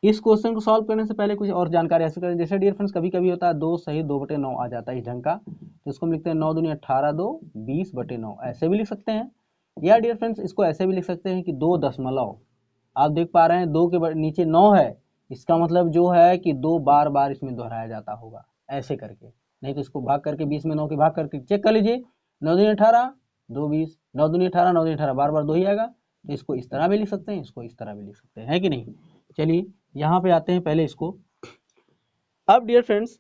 इस क्वेश्चन को सॉल्व करने से पहले कुछ और जानकारी ऐसे करें। जैसे डियर फ्रेंड्स कभी कभी होता है 2 सही 2/9 आ जाता है इस ढंग का, तो इसको हम लिखते हैं 9 दूनी 18 2 20/9, ऐसे भी लिख सकते हैं। या डियर फ्रेंड्स इसको ऐसे भी लिख सकते हैं कि 2 दशमलव, आप देख पा रहे हैं 2 के नीचे 9 है, इसका मतलब जो है कि 2 बार बार इसमें दोहराया जाता होगा, ऐसे करके। नहीं तो इसको भाग करके 20 में 9 के भाग करके चेक कर लीजिए, 9 दूनी 18 2 20, 9 दूनी 18 9 दूनी 18 बार बार 2 ही आएगा। तो इसको इस तरह भी लिख सकते हैं, इसको इस तरह भी लिख सकते हैं, है कि नहीं। चलिए यहाँ पे आते हैं पहले इसको। अब डियर फ्रेंड्स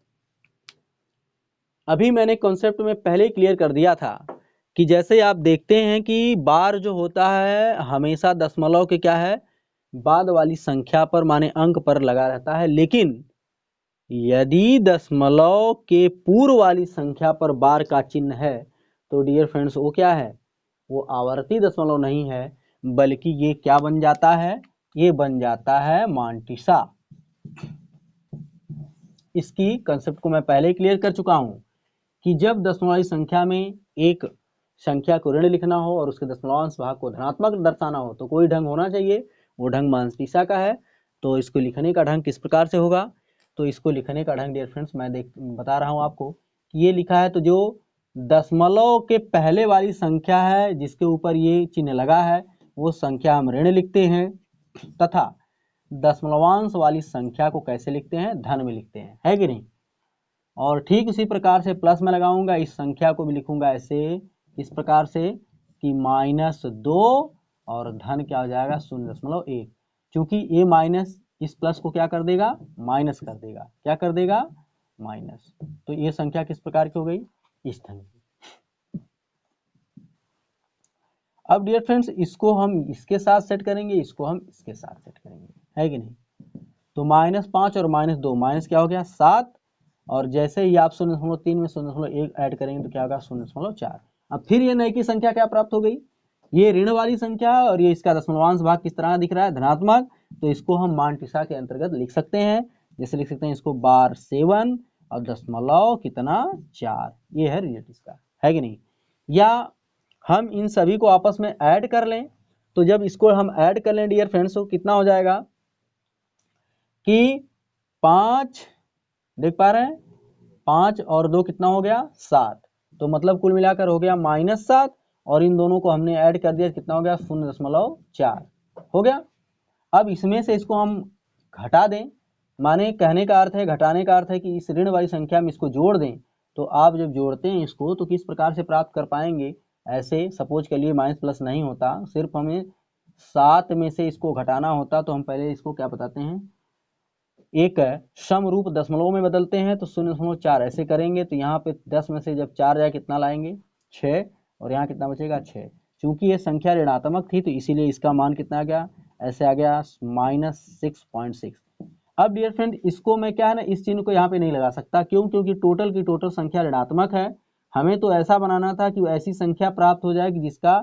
अभी मैंने कॉन्सेप्ट में पहले ही क्लियर कर दिया था कि जैसे आप देखते हैं कि बार जो होता है हमेशा दशमलव के क्या है बाद वाली संख्या पर माने अंक पर लगा रहता है, लेकिन यदि दशमलव के पूर्व वाली संख्या पर बार का चिन्ह है तो डियर फ्रेंड्स वो क्या है, वो आवर्ती दशमलव नहीं है, बल्कि ये क्या बन जाता है, ये बन जाता है मांटिसा। इसकी कंसेप्ट को मैं पहले ही क्लियर कर चुका हूं कि जब दशमलव वाली संख्या में एक संख्या को ऋण लिखना हो और उसके दशमलवांश भाग को धनात्मक दर्शाना हो तो कोई ढंग होना चाहिए, वो ढंग मांटिसा का है। तो इसको लिखने का ढंग किस प्रकार से होगा, तो इसको लिखने का ढंग डियर फ्रेंड्स मैं बता रहा हूं आपको कि ये लिखा है, तो जो दशमलव के पहले वाली संख्या है जिसके ऊपर ये चिन्ह लगा है वो संख्या हम ऋण लिखते हैं, तथा दशमलवांश वाली संख्या को कैसे लिखते हैं, धन में लिखते हैं, है कि नहीं। और ठीक उसी प्रकार से प्लस में लगाऊंगा, इस संख्या को भी लिखूंगा ऐसे इस प्रकार से कि -2 और धन क्या हो जाएगा 0.1, क्योंकि ये माइनस इस प्लस को क्या कर देगा, माइनस कर देगा, क्या कर देगा, माइनस। तो ये संख्या किस प्रकार की हो गई, इस ढंग की। अब डियर फ्रेंड्स इसको हम इसके साथ सेट करेंगे, इसको हम इसके साथ सेट करेंगे, है कि नहीं। तो -5 और -2 माइनस क्या हो गया 7, और जैसे ही आप 0.3 में 0.1 ऐड करेंगे तो क्या होगा 0.4। अब फिर ये नई की संख्या क्या प्राप्त हो गई, ये ऋण वाली संख्या है और ये इसका दशमलवांश भाग किस तरह दिख रहा है, धनात्मक। तो इसको हम मांटिसा के अंतर्गत लिख सकते हैं, जैसे लिख सकते हैं इसको बार 7 और दशमलव कितना 4, ये है रिजल्ट इसका, है कि नहीं। या हम इन सभी को आपस में ऐड कर लें, तो जब इसको हम ऐड कर लें डियर फ्रेंड्स तो कितना हो जाएगा कि 5, देख पा रहे हैं 5 और 2 कितना हो गया 7, तो मतलब कुल मिलाकर हो गया -7, और इन दोनों को हमने ऐड कर दिया कितना हो गया 0.4 हो गया। अब इसमें से इसको हम घटा दें, माने कहने का अर्थ है, घटाने का अर्थ है कि इस ऋण वाली संख्या में इसको जोड़ दें। तो आप जब जोड़ते हैं इसको तो किस प्रकार से प्राप्त कर पाएंगे, ऐसे सपोज के लिए माइनस प्लस नहीं होता, सिर्फ हमें 7 में से इसको घटाना होता, तो हम पहले इसको क्या बताते हैं, एक सम रूप दशमलव में बदलते हैं, तो 0.4 ऐसे करेंगे, तो यहाँ पे 10 में से जब 4 जाए कितना लाएंगे 6, और यहाँ कितना बचेगा 6। चूंकि ये संख्या ऋणात्मक थी तो इसीलिए इसका मान कितना आ गया, ऐसे आ गया -6.6। अब डियर फ्रेंड इसको मैं क्या है ना, इस चिन्ह को यहाँ पे नहीं लगा सकता, क्यों, क्योंकि टोटल की टोटल संख्या ऋणात्मक है। हमें तो ऐसा बनाना था कि ऐसी संख्या प्राप्त हो जाए कि जिसका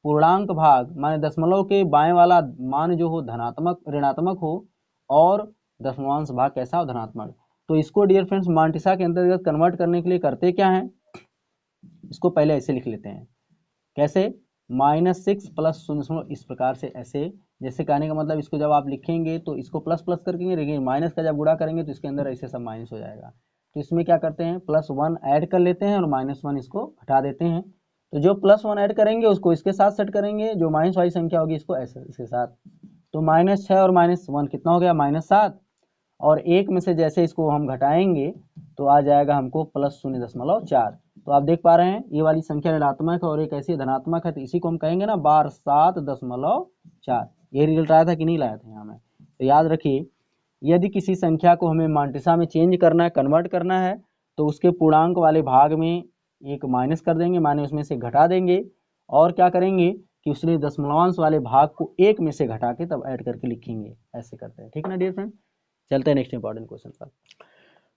पूर्णांक भाग माने दशमलव के बाएं वाला मान जो हो धनात्मक ऋणात्मक हो, और दशमलवांश भाग कैसा हो, धनात्मक। तो इसको डियर फ्रेंड्स मांटिसा के अंतर्गत कन्वर्ट करने के लिए करते क्या है, इसको पहले ऐसे लिख लेते हैं, कैसे, -6 प्लस 0, इस प्रकार से ऐसे। जैसे कहने का मतलब इसको जब आप लिखेंगे तो इसको प्लस प्लस करके, लेकिन माइनस का जब गुणा करेंगे तो इसके अंदर ऐसे सब माइनस हो जाएगा। तो इसमें क्या करते हैं +1 ऐड कर लेते हैं और -1 इसको हटा देते हैं। तो जो +1 ऐड करेंगे उसको इसके साथ सेट करेंगे, जो माइनस वाली संख्या होगी इसको ऐसे इसके साथ। तो -6 और -1 कितना हो गया -7, और 1 में से जैसे इसको हम घटाएंगे तो आ जाएगा हमको +0.4। तो आप देख पा रहे हैं ये वाली संख्या ऋणात्मक है और एक ऐसी धनात्मक है, तो इसी को हम कहेंगे ना बार 7.4। ये रिजल्ट आया था कि नहीं लाया था यहाँ में। तो याद रखिए यदि किसी संख्या को हमें मांटिसा में चेंज करना है, कन्वर्ट करना है, तो उसके पूर्णांक वाले भाग में एक माइनस कर देंगे, माने उसमें से घटा देंगे, और क्या करेंगे कि उसने दशमलवांश वाले भाग को 1 में से घटा के तब ऐड करके लिखेंगे, ऐसे करते हैं, ठीक ना डियर फ्रेंड। चलते हैं नेक्स्ट इंपॉर्टेंट क्वेश्चन पर।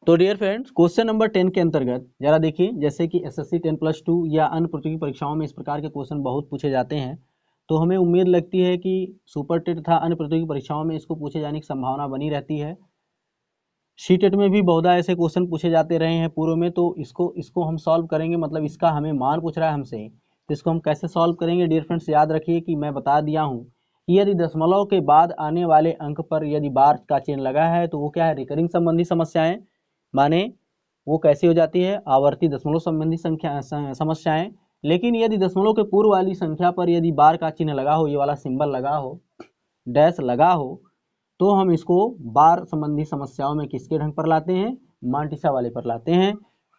तो डियर फ्रेंड्स क्वेश्चन नंबर 10 के अंतर्गत जरा देखिए, जैसे कि एसएससी 10+2 या अन्य प्रतियोगी परीक्षाओं में इस प्रकार के क्वेश्चन बहुत पूछे जाते हैं, तो हमें उम्मीद लगती है कि सुपर टेट तथा अन्य प्रतियोगी परीक्षाओं में इसको पूछे जाने की संभावना बनी रहती है। सी टेट में भी बहुधा ऐसे क्वेश्चन पूछे जाते रहे हैं पूर्व में, तो इसको हम सॉल्व करेंगे, मतलब इसका हमें मान पूछ रहा है हमसे, तो इसको हम कैसे सॉल्व करेंगे डियर फ्रेंड्स, याद रखिए कि मैं बता दिया हूँ कि यदि दशमलव के बाद आने वाले अंक पर यदि बार का चिन्ह लगा है तो वो क्या है, रिकरिंग संबंधी समस्याएं, माने वो कैसी हो जाती है, आवर्ती दशमलव संबंधी समस्याएं। लेकिन यदि दशमलव के पूर्व वाली संख्या पर यदि बार का चिन्ह लगा हो, ये वाला सिंबल लगा हो, डैश लगा हो, तो हम इसको बार संबंधी समस्याओं में किसके ढंग पर लाते हैं, मांटिसा वाले पर लाते हैं,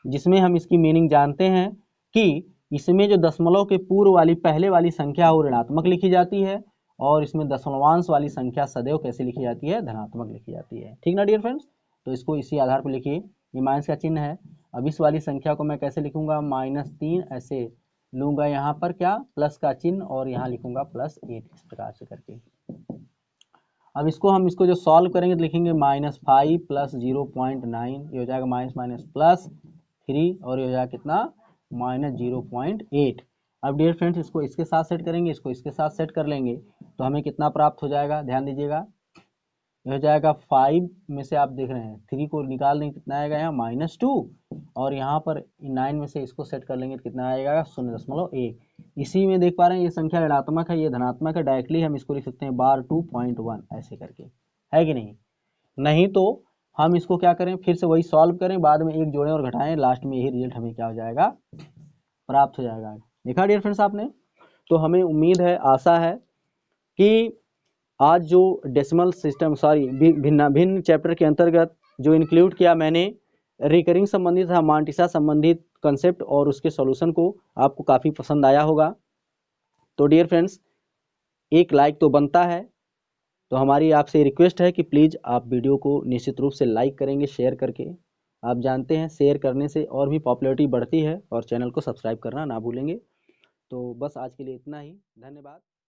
जिसमें हम इसकी मीनिंग जानते हैं कि इसमें जो दशमलव के पूर्व वाली पहले वाली संख्या वो ऋणात्मक लिखी जाती है, और इसमें दशमलवांश वाली संख्या सदैव कैसे लिखी जाती है, धनात्मक लिखी जाती है, ठीक ना डियर फ्रेंड्स। तो इसको इसी आधार पर लिखिए, ये माइनस का चिन्ह है। अब इस वाली संख्या को मैं कैसे लिखूंगा, -3 ऐसे लूँगा यहाँ पर क्या प्लस का चिन्ह और यहाँ लिखूँगा +8 इस प्रकार से करके। अब इसको जो सॉल्व करेंगे तो लिखेंगे -5 + 0.9, ये हो जाएगा माइनस माइनस +3 और ये हो जाएगा कितना -0.8। अब डियर फ्रेंड्स इसको इसके साथ सेट करेंगे, इसको इसके साथ सेट कर लेंगे तो हमें कितना प्राप्त हो जाएगा, ध्यान दीजिएगा। ये हो जाएगा 5 में से आप देख रहे हैं 3 को निकाल देंगे कितना आएगा यहाँ -2 और यहाँ पर 9 में से इसको सेट कर लेंगे तो कितना आएगा 0.1। इसी में देख पा रहे हैं ये संख्या ऋणात्मक है, ये धनात्मक है, डायरेक्टली हम इसको लिख सकते हैं /2.1 ऐसे करके, है कि नहीं। नहीं तो हम इसको क्या करें, फिर से वही सॉल्व करें, बाद में एक जोड़ें और घटाएं, लास्ट में यही रिजल्ट हमें क्या हो जाएगा, प्राप्त हो जाएगा। देखा डियर फ्रेंड्स आपने। तो हमें उम्मीद है, आशा है कि आज जो डेसिमल सिस्टम भिन्न भिन्न चैप्टर के अंतर्गत जो इंक्लूड किया मैंने, रिकरिंग संबंधित था, मांटिसा संबंधित कंसेप्ट और उसके सॉल्यूशन को आपको काफ़ी पसंद आया होगा। तो डियर फ्रेंड्स एक लाइक तो बनता है, तो हमारी आपसे रिक्वेस्ट है कि प्लीज़ आप वीडियो को निश्चित रूप से लाइक करेंगे शेयर करके। आप जानते हैं शेयर करने से और भी पॉपुलैरिटी बढ़ती है, और चैनल को सब्सक्राइब करना ना भूलेंगे। तो बस आज के लिए इतना ही, धन्यवाद।